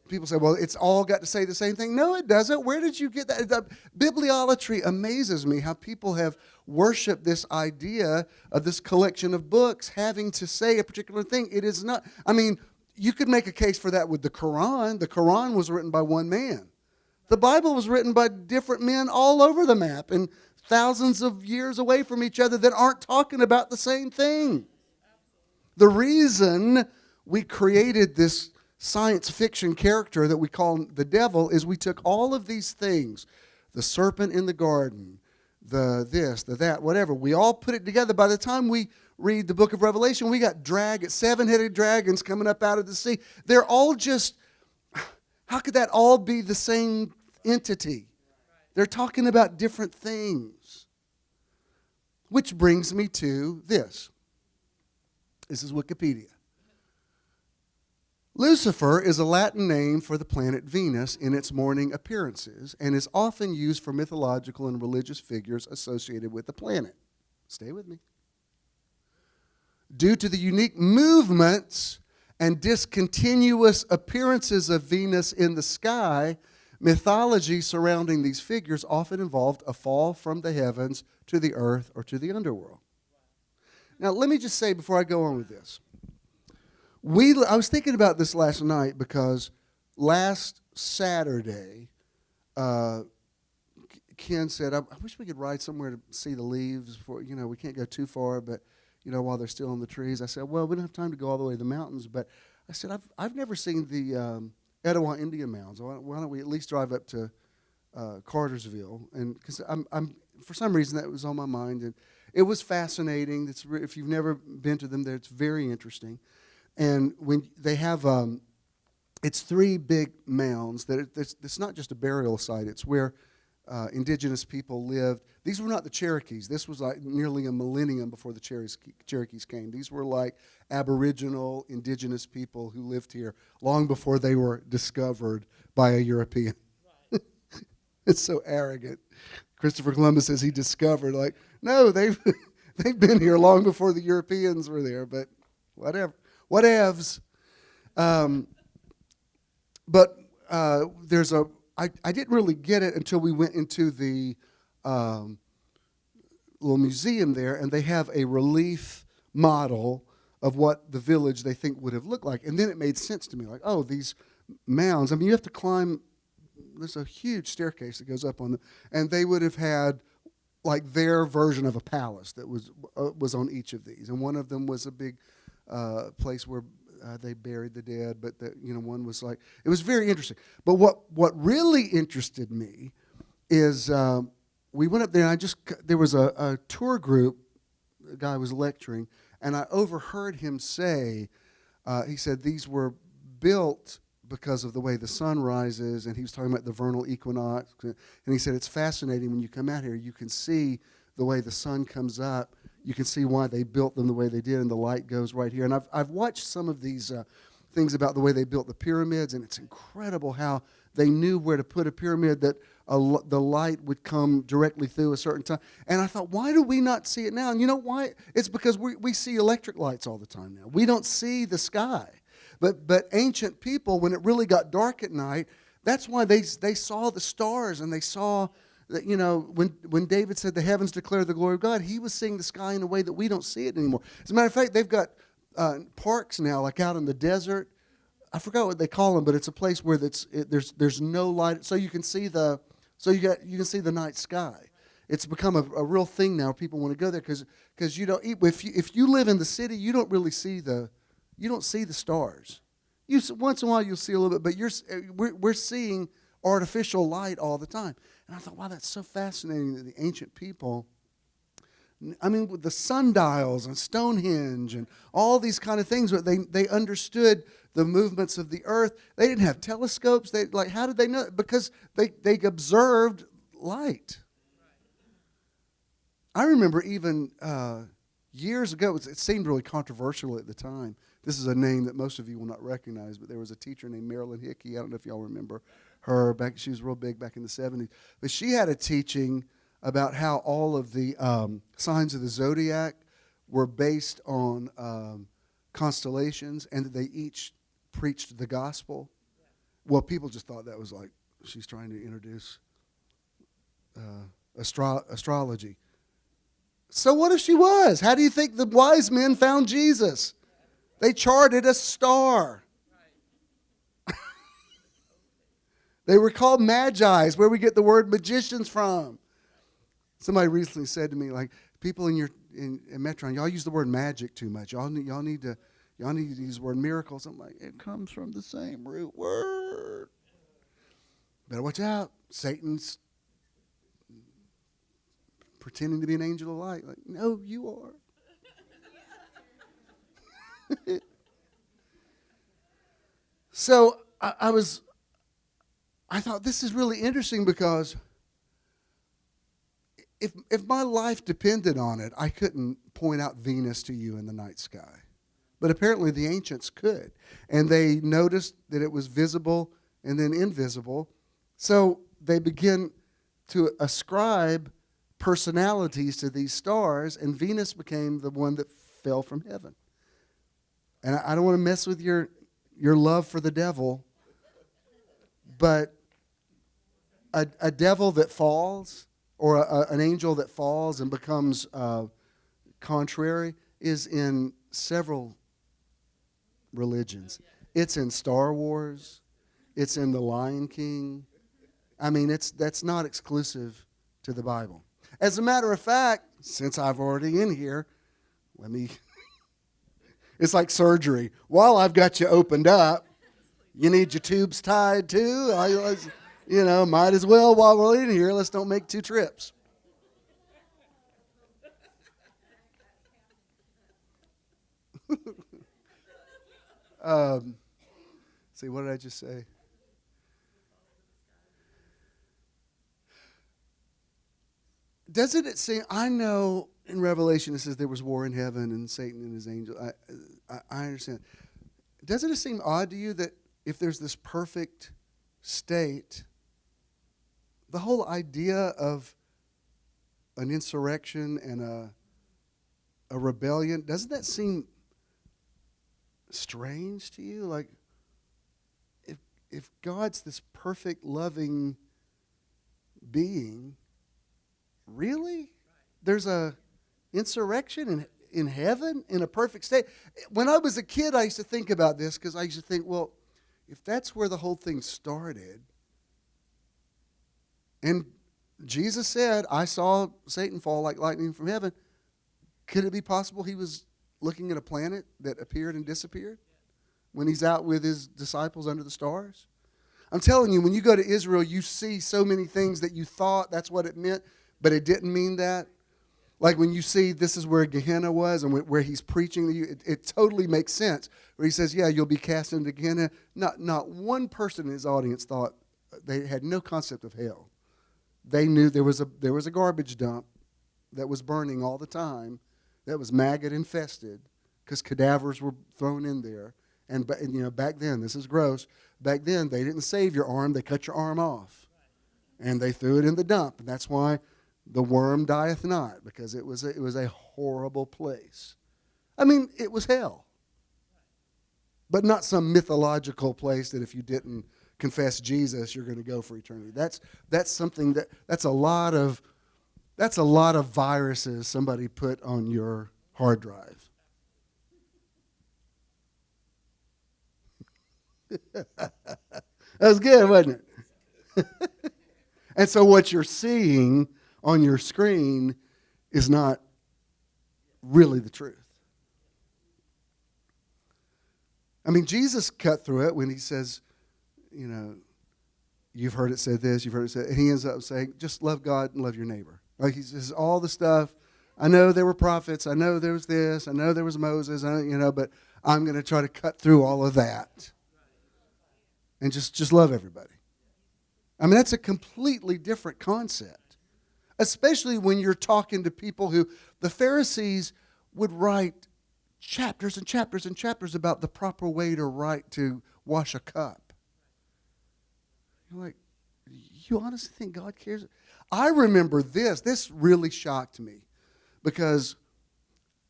People say, well, it's all got to say the same thing. No, it doesn't. Where did you get that? The bibliolatry amazes me, how people have worshiped this idea of this collection of books having to say a particular thing. It is not, I mean, you could make a case for that with the Quran. The Quran was written by one man. The Bible was written by different men all over the map and thousands of years away from each other that aren't talking about the same thing. The reason we created this science fiction character that we call the devil is we took all of these things, the serpent in the garden, the this, the that, whatever, we all put it together. By the time we read the book of Revelation, we got seven-headed dragons coming up out of the sea. They're all just, how could that all be the same entity? They're talking about different things. Which brings me to this. This is Wikipedia. Lucifer is a Latin name for the planet Venus in its morning appearances and is often used for mythological and religious figures associated with the planet. Stay with me. Due to the unique movements and discontinuous appearances of Venus in the sky, mythology surrounding these figures often involved a fall from the heavens to the earth or to the underworld. Now, let me just say before I go on with this. I was thinking about this last night because last Saturday, Ken said, I wish we could ride somewhere to see the leaves. We can't go too far, but, while they're still in the trees. I said, well, we don't have time to go all the way to the mountains. But I said, I've never seen the Etowah Indian Mounds. Why don't we at least drive up to Cartersville? And because I'm for some reason that was on my mind. And it was fascinating. If you've never been to them, it's very interesting. And when they have, it's 3 big mounds. It's not just a burial site. It's where indigenous people lived. These were not the Cherokees. This was like nearly a millennium before the Cherokees came. These were like Aboriginal indigenous people who lived here long before they were discovered by a European. Right. It's so arrogant. Christopher Columbus says he discovered. Like, no, they've been here long before the Europeans were there. But whatever. Whatevs. But there's I didn't really get it until we went into the little museum there, and they have a relief model of what the village they think would have looked like. And then it made sense to me, like, oh, these mounds. I mean, you have to climb. There's a huge staircase that goes up on and they would have had like their version of a palace that was on each of these. And one of them was a big place where they buried the dead, but one was like, it was very interesting. But what really interested me is we went up there, and there was a tour group, the guy was lecturing, and I overheard him say, he said these were built because of the way the sun rises, and he was talking about the vernal equinox, and he said it's fascinating when you come out here, you can see the way the sun comes up. You can see why they built them the way they did, and the light goes right here. And I've watched some of these things about the way they built the pyramids, and it's incredible how they knew where to put a pyramid that the light would come directly through a certain time. And I thought, why do we not see it now? And you know why? It's because we see electric lights all the time now. We don't see the sky. But ancient people, when it really got dark at night, that's why they saw the stars, and they saw that, when David said the heavens declare the glory of God, he was seeing the sky in a way that we don't see it anymore. As a matter of fact, they've got parks now, like out in the desert. I forgot what they call them, but it's a place where there's no light, so you can see the night sky. It's become a real thing now. People want to go there because if you live in the city, you don't really see the stars. Once in a while you'll see a little bit, but we're seeing artificial light all the time. And I thought, wow, that's so fascinating that the ancient people, I mean, with the sundials and Stonehenge and all these kind of things, they understood the movements of the earth. They didn't have telescopes. How did they know? Because they observed light. I remember even years ago, it seemed really controversial at the time. This is a name that most of you will not recognize, but there was a teacher named Marilyn Hickey. I don't know if y'all remember her. She was real big back in the 70s. But she had a teaching about how all of the signs of the zodiac were based on constellations, and that they each preached the gospel. Well, people just thought that was like she's trying to introduce astrology. So what if she was? How do you think the wise men found Jesus? They charted a star. They were called magi's, where we get the word magicians from. Somebody recently said to me, like, people in Metron, y'all use the word magic too much. Y'all need to use the word miracles. I'm like, it comes from the same root word. Better watch out. Satan's pretending to be an angel of light. Like, no, you are. So I thought this is really interesting because if my life depended on it, I couldn't point out Venus to you in the night sky. But apparently the ancients could. And they noticed that it was visible and then invisible. So they begin to ascribe personalities to these stars, and Venus became the one that fell from heaven. And I don't want to mess with your love for the devil, but a devil that falls, or an angel that falls and becomes contrary, is in several religions. It's in Star Wars. It's in The Lion King. I mean, that's not exclusive to the Bible. As a matter of fact, since I've already in here, it's like surgery. While I've got you opened up, you need your tubes tied too. Might as well, while we're in here, let's don't make two trips. See, what did I just say? Doesn't it seem, I know in Revelation it says there was war in heaven and Satan and his angels. I understand. Doesn't it seem odd to you that if there's this perfect state, the whole idea of an insurrection and a rebellion, doesn't that seem strange to you? Like, if God's this perfect, loving being, really? There's a insurrection in heaven in a perfect state? When I was a kid, I used to think about this, because I used to think, well, if that's where the whole thing started, and Jesus said, I saw Satan fall like lightning from heaven, could it be possible he was looking at a planet that appeared and disappeared when he's out with his disciples under the stars? I'm telling you, when you go to Israel, you see so many things that you thought that's what it meant, but it didn't mean that. Like when you see this is where Gehenna was and where he's preaching to you, it totally makes sense. Where he says, yeah, you'll be cast into Gehenna. Not one person in his audience thought, they had no concept of hell. They knew there was a garbage dump that was burning all the time, that was maggot infested, because cadavers were thrown in there. And back then, this is gross, back then they didn't save your arm, they cut your arm off. And they threw it in the dump. And that's why the worm dieth not, because it was a horrible place. I mean, it was hell. But not some mythological place that if you didn't confess Jesus, you're going to go for eternity. That's something that's a lot of viruses somebody put on your hard drive. That was good, wasn't it? And so what you're seeing on your screen is not really the truth. I mean, Jesus cut through it when he says, you've heard it said this, you've heard it said, and he ends up saying, just love God and love your neighbor. Like he says all the stuff. I know there were prophets, I know there was this, I know there was Moses, but I'm going to try to cut through all of that and just love everybody. I mean, that's a completely different concept, especially when you're talking to people who, the Pharisees would write chapters and chapters and chapters about the proper way to wash a cup. You're like, you honestly think God cares? I remember this really shocked me, because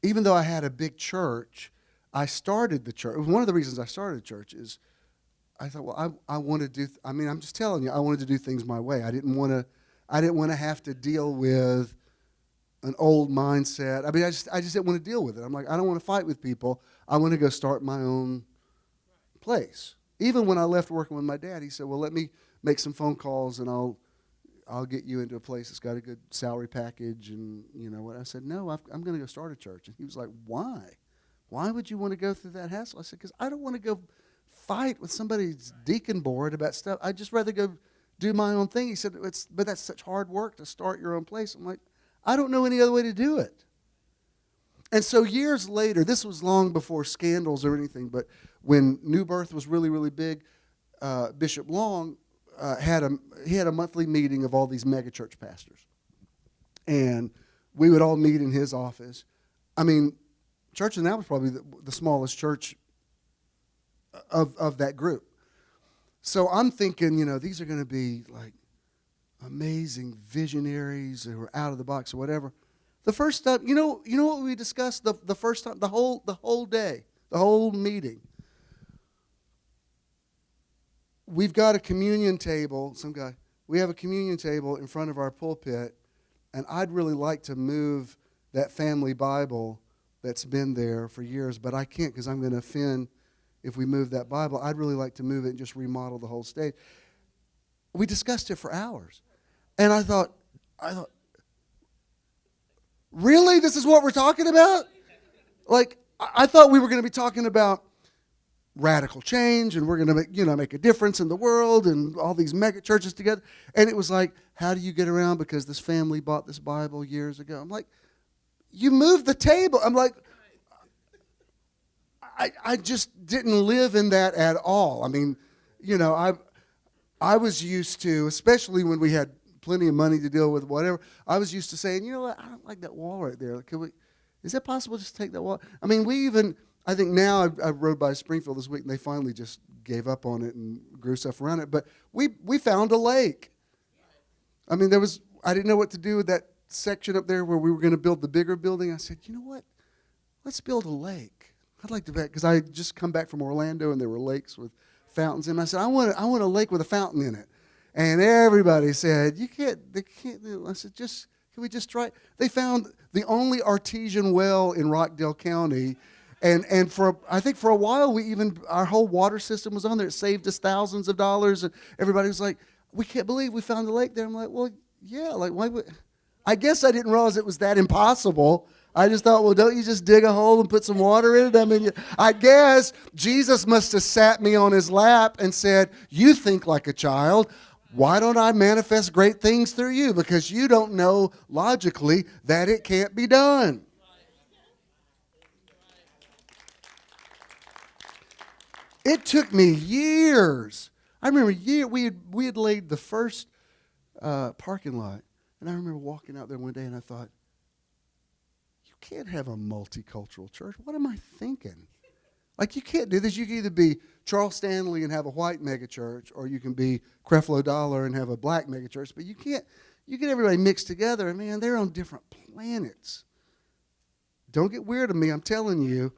even though I had a big church, I started the church. One of the reasons I started the church is I thought, well, I want to do, I'm just telling you, I wanted to do things my way. I didn't want to have to deal with an old mindset. I mean, I just didn't want to deal with it. I'm like, I don't want to fight with people. I want to go start my own place. Even when I left working with my dad, he said, well, let me make some phone calls and I'll get you into a place that's got a good salary package. And you know what? I said, no, I'm going to go start a church. And he was like, why? Why would you want to go through that hassle? I said, because I don't want to go fight with somebody's deacon board about stuff. I'd just rather go do my own thing. He said, but that's such hard work to start your own place. I'm like, I don't know any other way to do it. And so years later, this was long before scandals or anything, but when New Birth was really, really big, Bishop Long had a monthly meeting of all these megachurch pastors. And we would all meet in his office. I mean, Church of the Now was probably the smallest church of that group. So I'm thinking, these are going to be like amazing visionaries who are out of the box or whatever. The first step, you know what we discussed the first time, the whole day, the whole meeting. We've got a communion table. We have a communion table in front of our pulpit, and I'd really like to move that family Bible that's been there for years, but I can't because I'm going to offend if we move that Bible. I'd really like to move it and just remodel the whole stage. We discussed it for hours. And I thought, really? This is what we're talking about? Like, I thought we were going to be talking about radical change and we're going to make a difference in the world and all these mega churches together. And it was like, how do you get around because this family bought this Bible years ago? I'm like, you moved the table. I'm like, I just didn't live in that at all. I mean, I was used to, especially when we had plenty of money to deal with whatever, I was used to saying, you know what, I don't like that wall right there. Is it possible to just take that wall? I mean, I think now I rode by Springfield this week and they finally just gave up on it and grew stuff around it. But we found a lake. I mean, I didn't know what to do with that section up there where we were going to build the bigger building. I said, you know what, let's build a lake. I'd like to bet, because I had just come back from Orlando and there were lakes with fountains in them. I said, I want a lake with a fountain in it. And everybody said, they can't do it. I said, can we just try it? They found the only artesian well in Rockdale County. And I think for a while, our whole water system was on there. It saved us thousands of dollars. And everybody was like, we can't believe we found a lake there. I'm like, well, yeah, like why would, I guess I didn't realize it was that impossible. I just thought, well, don't you just dig a hole and put some water in it? I mean, I guess Jesus must have sat me on his lap and said, you think like a child. Why don't I manifest great things through you? Because you don't know logically that it can't be done. It took me years. I remember we had laid the first parking lot. And I remember walking out there one day and I thought, can't have a multicultural church. What am I thinking? Like, you can't do this. You can either be Charles Stanley and have a white megachurch, or you can be Creflo Dollar and have a black megachurch. But you get everybody mixed together, and man, they're on different planets. Don't get weird of me. I'm telling you,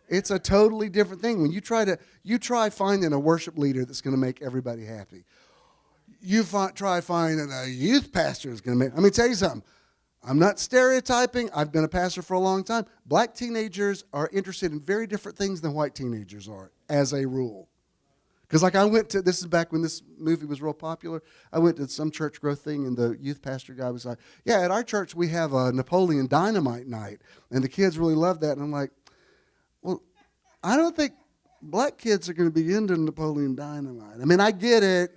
it's a totally different thing. When you try finding a worship leader that's going to make everybody happy. You try finding a youth pastor that's going to make. Let me tell you something. I'm not stereotyping. I've been a pastor for a long time. Black teenagers are interested in very different things than white teenagers are, as a rule. Because this is back when this movie was real popular. I went to some church growth thing, and the youth pastor guy was like, yeah, at our church we have a Napoleon Dynamite night. And the kids really love that. And I'm like, well, I don't think black kids are going to be into Napoleon Dynamite. I mean, I get it.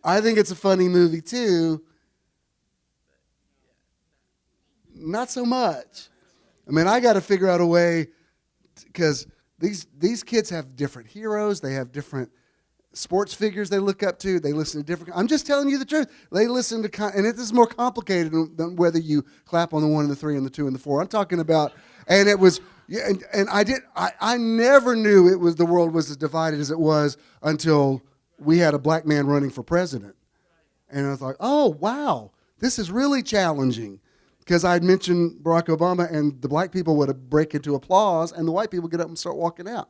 I think it's a funny movie, too. Not so much. I mean, I got to figure out a way, because these kids have different heroes. They have different sports figures they look up to. They listen to different. I'm just telling you the truth. They listen to, and it is more complicated than whether you clap on the 1 and the 3 and the 2 and the 4. I'm talking about, and it was, yeah, and I never knew the world was as divided as it was until we had a black man running for president, and I was like, oh wow, this is really challenging. Because I'd mentioned Barack Obama, and the black people would break into applause, and the white people get up and start walking out.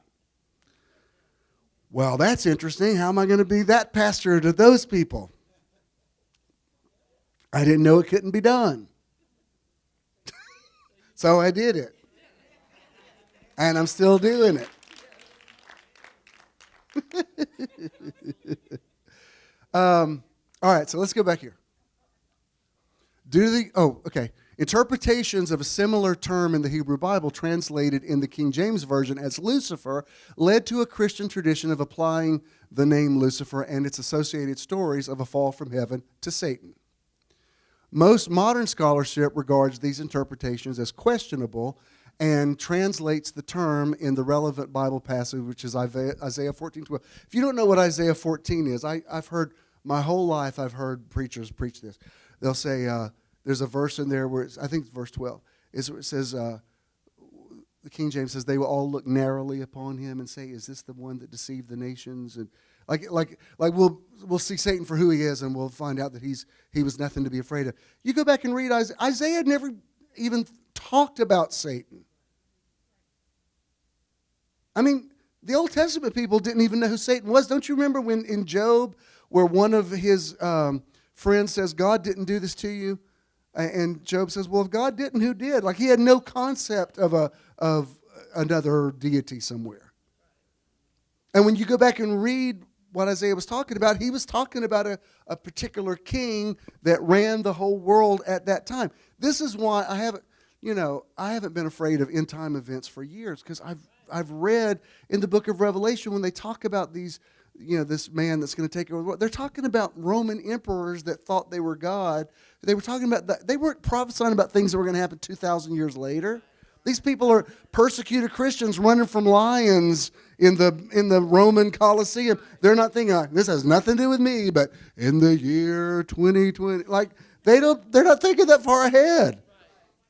Well, that's interesting. How am I going to be that pastor to those people? I didn't know it couldn't be done. So I did it. And I'm still doing it. All right, so let's go back here. Okay. Interpretations of a similar term in the Hebrew Bible, translated in the King James Version as Lucifer, led to a Christian tradition of applying the name Lucifer and its associated stories of a fall from heaven to Satan. Most modern scholarship regards these interpretations as questionable and translates the term in the relevant Bible passage, which is Isaiah 14:12. If you don't know what Isaiah 14 is, I've heard my whole life, I've heard preachers preach this. They'll say, there's a verse in there where I think it's verse 12. It says, the King James says they will all look narrowly upon him and say, "Is this the one that deceived the nations?" And like we'll see Satan for who he is, and we'll find out that he was nothing to be afraid of. You go back and read Isaiah. Isaiah never even talked about Satan. I mean, the Old Testament people didn't even know who Satan was. Don't you remember when in Job, where one of his friends says, "God didn't do this to you," and Job says, "Well, if God didn't, who did?" Like he had no concept of another deity somewhere. And when you go back and read what Isaiah was talking about, he was talking about a particular king that ran the whole world at that time. This is why I haven't been afraid of end time events for years, because I've read in the book of Revelation when they talk about these, this man that's going to take over the world. They're talking about Roman emperors that thought they were God. They were talking about that. They weren't prophesying about things that were going to happen 2,000 years later. These people are persecuted Christians running from lions in the Roman Colosseum. They're not thinking, this has nothing to do with me, but in the year 2020, they're not thinking that far ahead.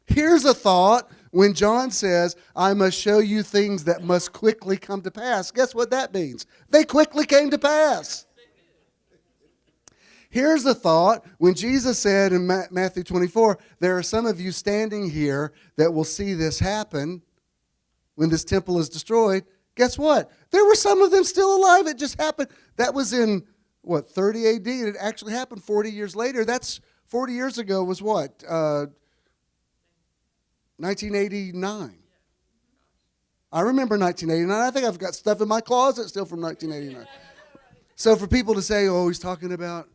Here's a thought when John says, "I must show you things that must quickly come to pass." Guess what that means? They quickly came to pass. Here's a thought when Jesus said in Matthew 24, "There are some of you standing here that will see this happen when this temple is destroyed." Guess what? There were some of them still alive. It just happened. That was in, 30 AD. It actually happened 40 years later. That's 40 years ago was what? 1989. I remember 1989. I think I've got stuff in my closet still from 1989. So for people to say, "Oh, he's talking about,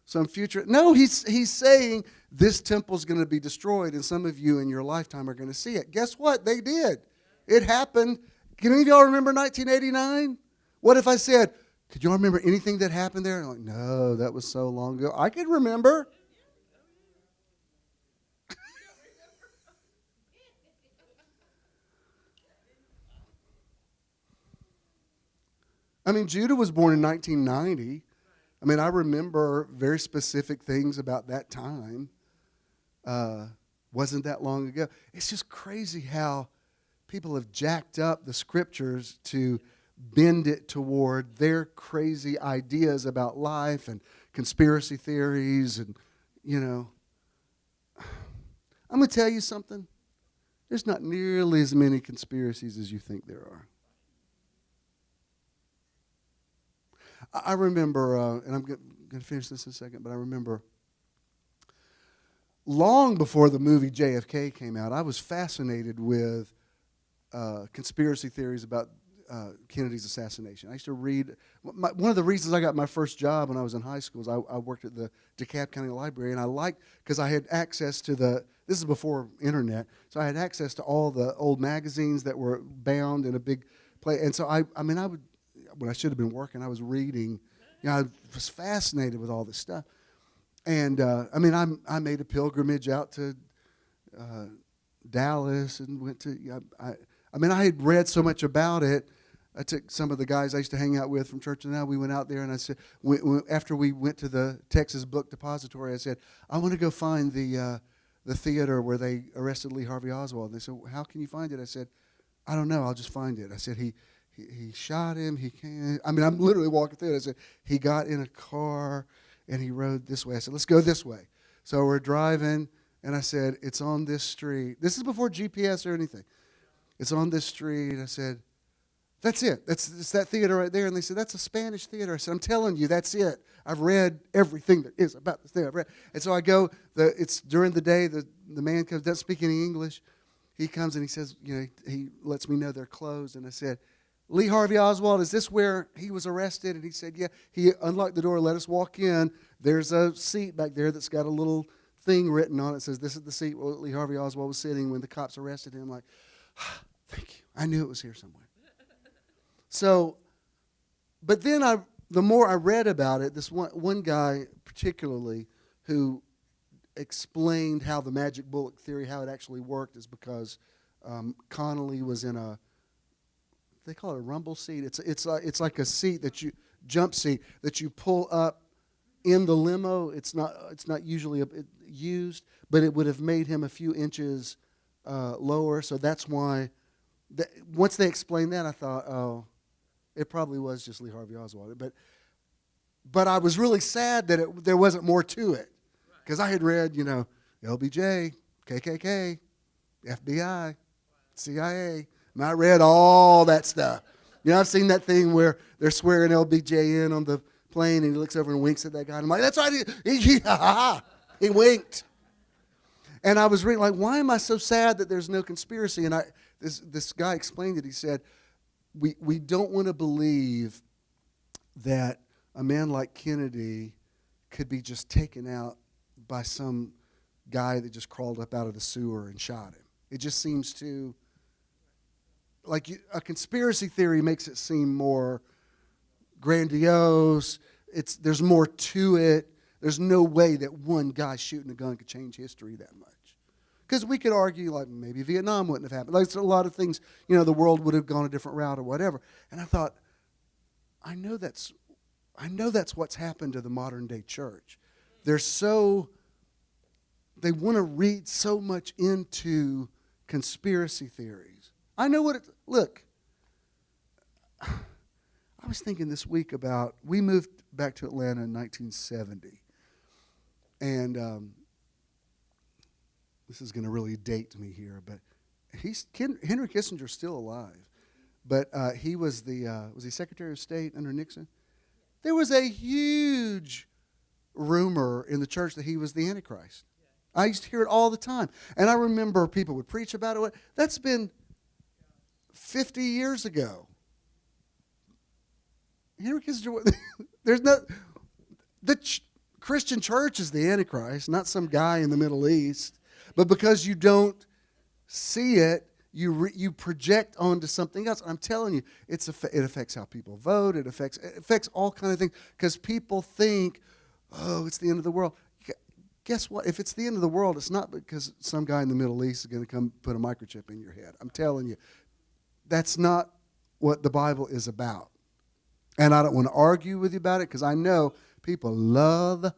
some future." No, he's saying this temple's going to be destroyed, and some of you in your lifetime are going to see it. Guess what? They did. It happened. Can any of y'all remember 1989? What if I said, "Could y'all remember anything that happened there?" And I'm like, "No, that was so long ago." I could remember. I mean, Judah was born in 1990. I mean, I remember very specific things about that time. Wasn't that long ago. It's just crazy how people have jacked up the scriptures to bend it toward their crazy ideas about life and conspiracy theories. And, I'm going to tell you something. There's not nearly as many conspiracies as you think there are. I remember, and I'm going to finish this in a second, but I remember long before the movie JFK came out, I was fascinated with conspiracy theories about Kennedy's assassination. I used to read. One of the reasons I got my first job when I was in high school is I worked at the DeKalb County Library, and I liked, because I had access to this is before internet, so I had access to all the old magazines that were bound in a big place. And so I would, when I should have been working, I was reading. I was fascinated with all this stuff. And I made a pilgrimage out to Dallas and went to. I had read so much about it. I took some of the guys I used to hang out with from church, and now we went out there, and I said, after we went to the Texas Book Depository, I said, "I want to go find the theater where they arrested Lee Harvey Oswald." And they said, "Well, how can you find it?" I said, "I don't know. I'll just find it." I said, He shot him. He can't. I'm literally walking through it. I said, "He got in a car and he rode this way." I said, "Let's go this way." So we're driving, and I said, "It's on this street." This is before GPS or anything. "It's on this street." I said, "That's it. It's that theater right there." And they said, "That's a Spanish theater." I said, "I'm telling you, that's it. I've read everything there is about this thing. I've read." And so I go. It's during the day. The man comes, doesn't speak any English. He comes and he says, he lets me know they're closed. And I said, "Lee Harvey Oswald, is this where he was arrested?" And he said, "Yeah." He unlocked the door, let us walk in. There's a seat back there that's got a little thing written on it. It says, "This is the seat where Lee Harvey Oswald was sitting when the cops arrested him." I'm like, "Thank you. I knew it was here somewhere." So, but then the more I read about it, this one guy particularly who explained how the magic bullet theory, how it actually worked, is because Connolly was in they call it a rumble seat. It's like a seat jump seat that you pull up in the limo. It's not usually used, but it would have made him a few inches lower, so that's why. Once they explained that, I thought, oh, it probably was just Lee Harvey Oswald. But I was really sad that there wasn't more to it, because I had read, LBJ, KKK, FBI, CIA, and I read all that stuff. I've seen that thing where they're swearing LBJ in on the plane, and he looks over and winks at that guy. And I'm like, that's right, he winked. And I was reading, like, why am I so sad that there's no conspiracy? And this guy explained it. He said, we don't want to believe that a man like Kennedy could be just taken out by some guy that just crawled up out of the sewer and shot him. It just seems too, like, a conspiracy theory makes it seem more grandiose. There's more to it. There's no way that one guy shooting a gun could change history that much. Because we could argue, like, maybe Vietnam wouldn't have happened. Like, a lot of things, the world would have gone a different route or whatever. And I thought, I know that's what's happened to the modern day church. They want to read so much into conspiracy theories. I know look, I was thinking this week about, we moved back to Atlanta in 1970. And this is going to really date me here, but Henry Kissinger's still alive. But he was he Secretary of State under Nixon? There was a huge rumor in the church that he was the Antichrist. I used to hear it all the time. And I remember people would preach about it. That's been 50 years ago. Henry Kissinger, Christian church is the Antichrist, not some guy in the Middle East. But because you don't see it, you project onto something else. I'm telling you, it affects how people vote. It affects all kinds of things, because people think, oh, it's the end of the world. Guess what? If it's the end of the world, it's not because some guy in the Middle East is going to come put a microchip in your head. I'm telling you, that's not what the Bible is about. And I don't want to argue with you about it, because I know people love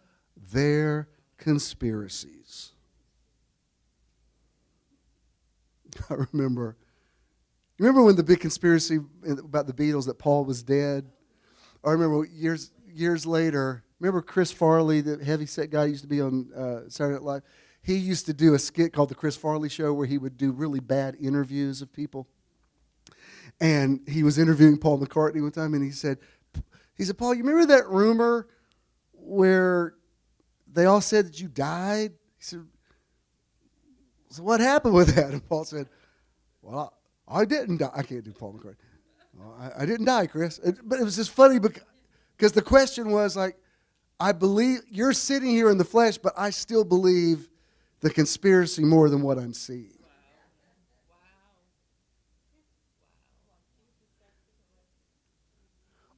their conspiracies. I remember when the big conspiracy about the Beatles, that Paul was dead? I remember years later, remember Chris Farley, the heavyset guy, used to be on Saturday Night Live? He used to do a skit called The Chris Farley Show, where he would do really bad interviews of people. And he was interviewing Paul McCartney one time, and he said, Paul, you remember that rumor where they all said that you died? He said, so what happened with that? And Paul said, well, I didn't die. I can't do Paul McCartney. Well, I didn't die, Chris. But it was just funny because the question was, like, I believe you're sitting here in the flesh, but I still believe the conspiracy more than what I'm seeing.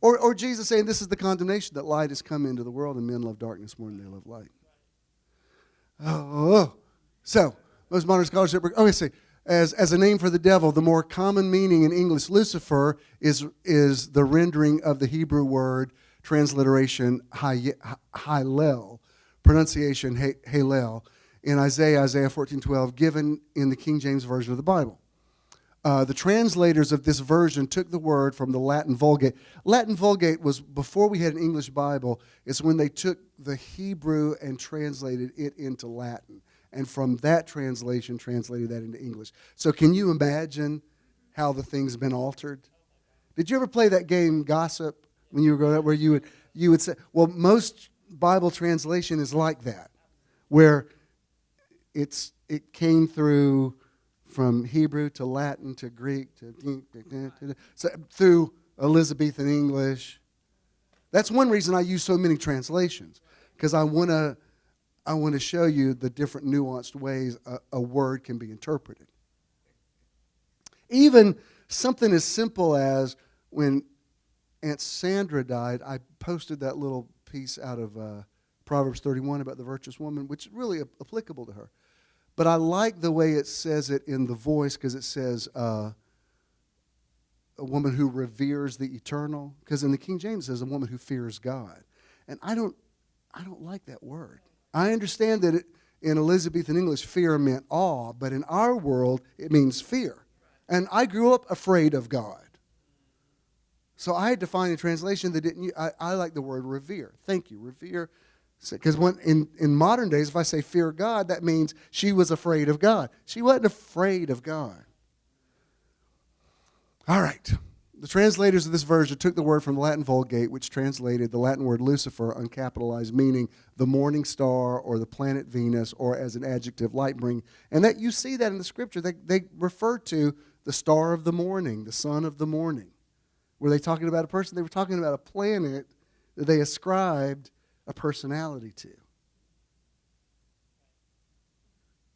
Or Jesus saying, this is the condemnation, that light has come into the world, and men love darkness more than they love light. So, most modern scholarship, as a name for the devil, the more common meaning in English, Lucifer, is the rendering of the Hebrew word, transliteration, Hallel, pronunciation, Hallel, in Isaiah 14:12, given in the King James Version of the Bible. The translators of this version took the word from the Latin Vulgate. Latin Vulgate was, before we had an English Bible, it's when they took the Hebrew and translated it into Latin. And from that translation, translated that into English. So can you imagine how the thing's been altered? Did you ever play that game, Gossip, when you were growing up, where you would say, well, most Bible translation is like that, where it came through from Hebrew to Latin to Greek so through Elizabethan English. That's one reason I use so many translations, because I want to show you the different nuanced ways a word can be interpreted. Even something as simple as when Aunt Sandra died, I posted that little piece out of Proverbs 31 about the virtuous woman, which is really applicable to her. But I like the way it says it in the Voice, because it says a woman who reveres the eternal. Because in the King James it says a woman who fears God. And I don't like that word. I understand that in Elizabethan English, fear meant awe, but in our world, it means fear. And I grew up afraid of God. So I had to find a translation that didn't, I like the word revere. Thank you, revere. Because in modern days, if I say fear God, that means she was afraid of God. She wasn't afraid of God. All right. The translators of this version took the word from the Latin Vulgate, which translated the Latin word Lucifer, uncapitalized, meaning the morning star or the planet Venus, or as an adjective, light bringing. And that you see that in the scripture. They refer to the star of the morning, the son of the morning. Were they talking about a person? They were talking about a planet that they ascribed a personality to.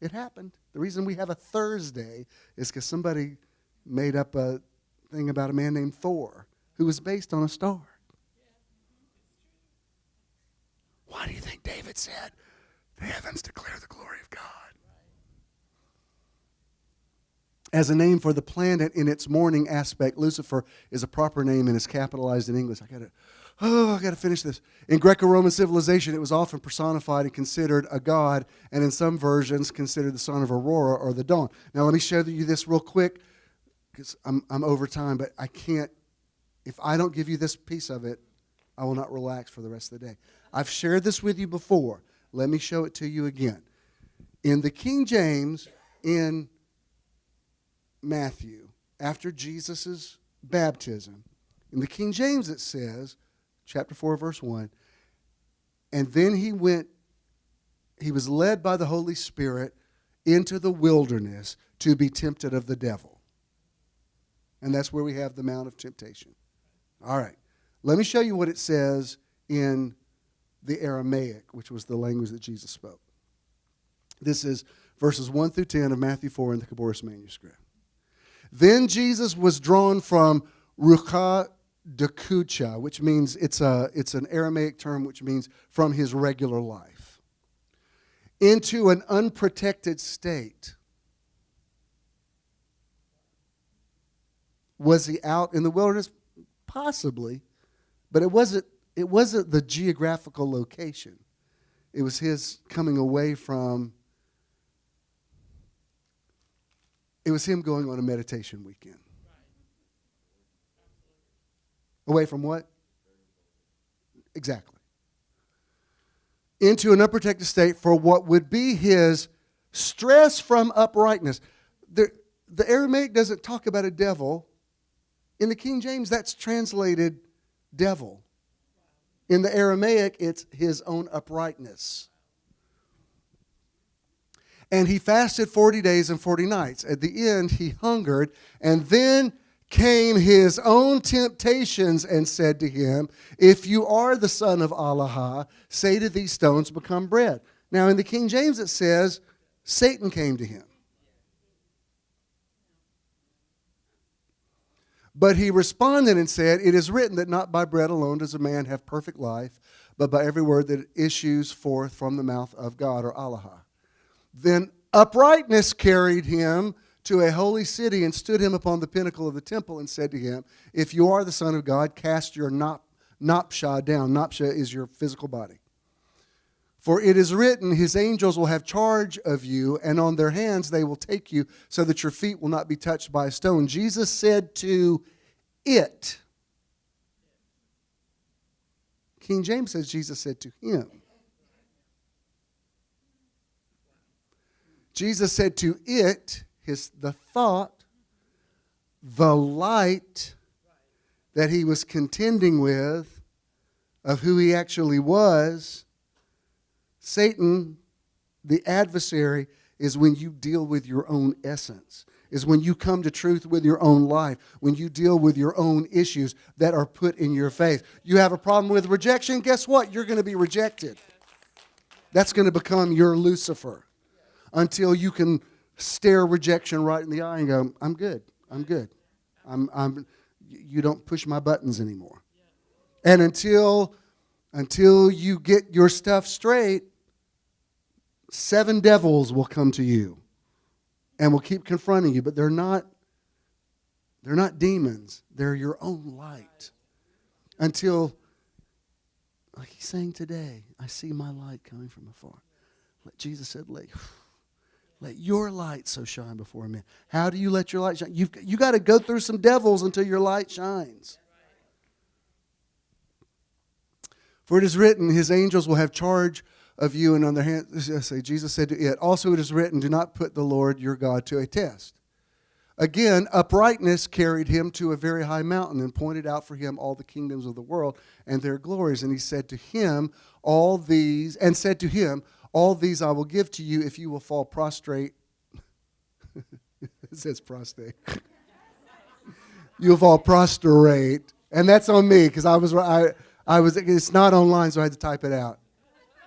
It happened. The reason we have a Thursday is because somebody made up a thing about a man named Thor who was based on a star. Why do you think David said, the heavens declare the glory of God? As a name for the planet in its morning aspect, Lucifer is a proper name and is capitalized in English. I got to finish this. In Greco-Roman civilization, it was often personified and considered a god, and in some versions considered the son of Aurora or the dawn. Now let me show you this real quick, because I'm over time, but I can't, if I don't give you this piece of it, I will not relax for the rest of the day. I've shared this with you before. Let me show it to you again. In the King James, in Matthew, after Jesus' baptism, in the King James it says, chapter 4, verse 1, and then he was led by the Holy Spirit into the wilderness to be tempted of the devil. And that's where we have the Mount of Temptation. All right. Let me show you what it says in the Aramaic, which was the language that Jesus spoke. This is verses 1 through 10 of Matthew 4 in the Caboris manuscript. Then Jesus was drawn from Rucha Dakucha, which means it's an Aramaic term which means from his regular life, into an unprotected state. Was he out in the wilderness? Possibly, but it wasn't the geographical location. It was his coming away from. It was him going on a meditation weekend. Away from what? Exactly. Into an unprotected state for what would be his stress from uprightness. The Aramaic doesn't talk about a devil. In the King James, that's translated devil. In the Aramaic, it's his own uprightness. And he fasted 40 days and 40 nights. At the end, he hungered, and then came his own temptations and said to him, if you are the Son of Allah, say to these stones, become bread. Now, in the King James, it says, Satan came to him. But he responded and said, it is written that not by bread alone does a man have perfect life, but by every word that issues forth from the mouth of God, or Allah. Then uprightness carried him to a holy city and stood him upon the pinnacle of the temple and said to him, if you are the Son of God, cast your napsha down. Napsha is your physical body. For it is written, his angels will have charge of you, and on their hands they will take you, so that your feet will not be touched by a stone. Jesus said to it. King James says Jesus said to him. Jesus said to it, the thought, the light that he was contending with of who he actually was. Satan, the adversary, is when you deal with your own essence, is when you come to truth with your own life, when you deal with your own issues that are put in your face. You have a problem with rejection, guess what? You're going to be rejected. That's going to become your Lucifer until you can stare rejection right in the eye and go, I'm good. You don't push my buttons anymore. And until you get your stuff straight, 7 devils will come to you and will keep confronting you, but they're not demons. They're your own light. Until, like he's saying today, I see my light coming from afar. Jesus said, let your light so shine before men. How do you let your light shine? You got to go through some devils until your light shines. For it is written, his angels will have charge of you, and on their hands, Jesus said to it, also it is written, do not put the Lord your God to a test. Again, uprightness carried him to a very high mountain and pointed out for him all the kingdoms of the world and their glories. And he said to him, all these I will give to you if you will fall prostrate. It says prostate. You'll fall prostrate. And that's on me, because it's not online, so I had to type it out.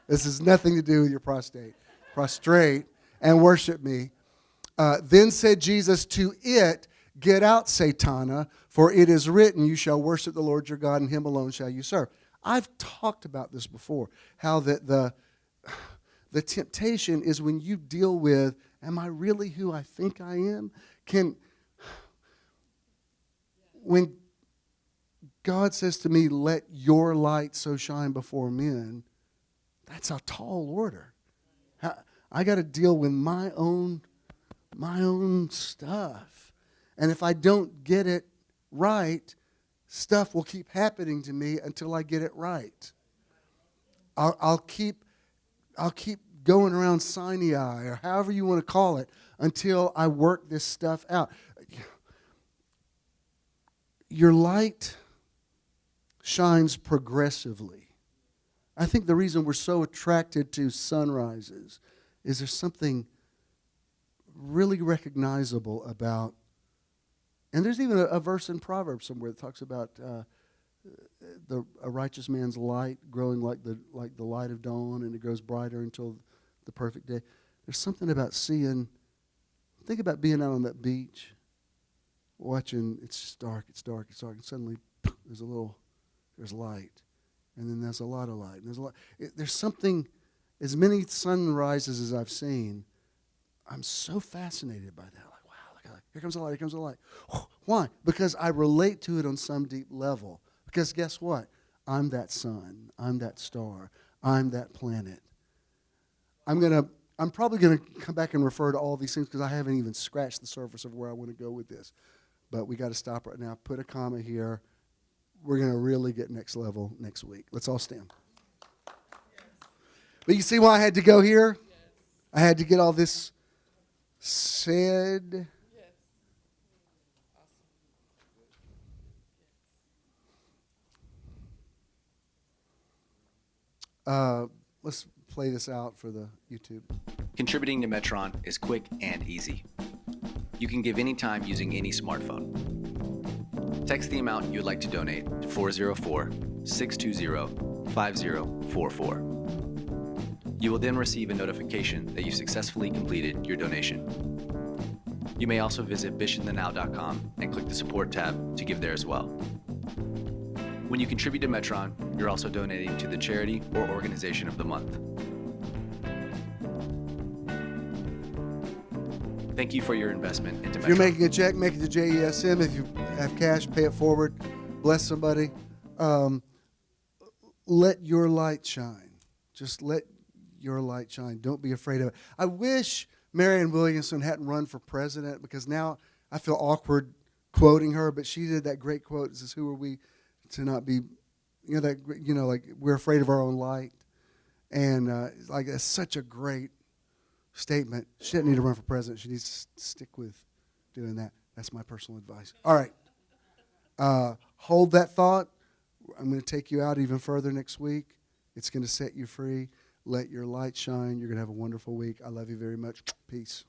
This has nothing to do with your prostate. Prostrate and worship me. Then said Jesus to it, get out, Satana, for it is written, you shall worship the Lord your God, and him alone shall you serve. I've talked about this before, how that the temptation is when you deal with, am I really who I think I am? When God says to me, let your light so shine before men, that's a tall order. I got to deal with my own stuff. And if I don't get it right, stuff will keep happening to me until I get it right. I'll keep going around Sinai, or however you want to call it, until I work this stuff out. Your light shines progressively. I think the reason we're so attracted to sunrises is there's something really recognizable about, and there's even a verse in Proverbs somewhere that talks about a righteous man's light growing like the light of dawn, and it grows brighter until the perfect day. There's something about think about being out on that beach, watching, it's dark, and suddenly there's light, and then there's a lot of light, and there's something, as many sunrises as I've seen, I'm so fascinated by that. Like, wow, here comes the light. Why? Because I relate to it on some deep level. Because guess what? I'm that sun. I'm that star. I'm that planet. I'm probably gonna come back and refer to all these things because I haven't even scratched the surface of where I want to go with this. But we got to stop right now. Put a comma here. We're gonna really get next level next week. Let's all stand. But you see why I had to go here? I had to get all this said. Let's play this out for the YouTube. Contributing to Metron is quick and easy. You can give anytime using any smartphone. Text the amount you would like to donate to 404-620-5044. You will then receive a notification that you successfully completed your donation. You may also visit bishopthenow.com and click the support tab to give there as well. When you contribute to Metron, you're also donating to the charity or organization of the month. Thank you for your investment into Metron. If you're making a check, make it to JESM. If you have cash, pay it forward. Bless somebody. Let your light shine. Just let your light shine. Don't be afraid of it. I wish Marianne Williamson hadn't run for president, because now I feel awkward quoting her, but she did that great quote. It says, who are we to not be, like we're afraid of our own light. And like that's such a great statement. She doesn't need to run for president. She needs to stick with doing that. That's my personal advice. All right. Hold that thought. I'm going to take you out even further next week. It's going to set you free. Let your light shine. You're going to have a wonderful week. I love you very much. Peace.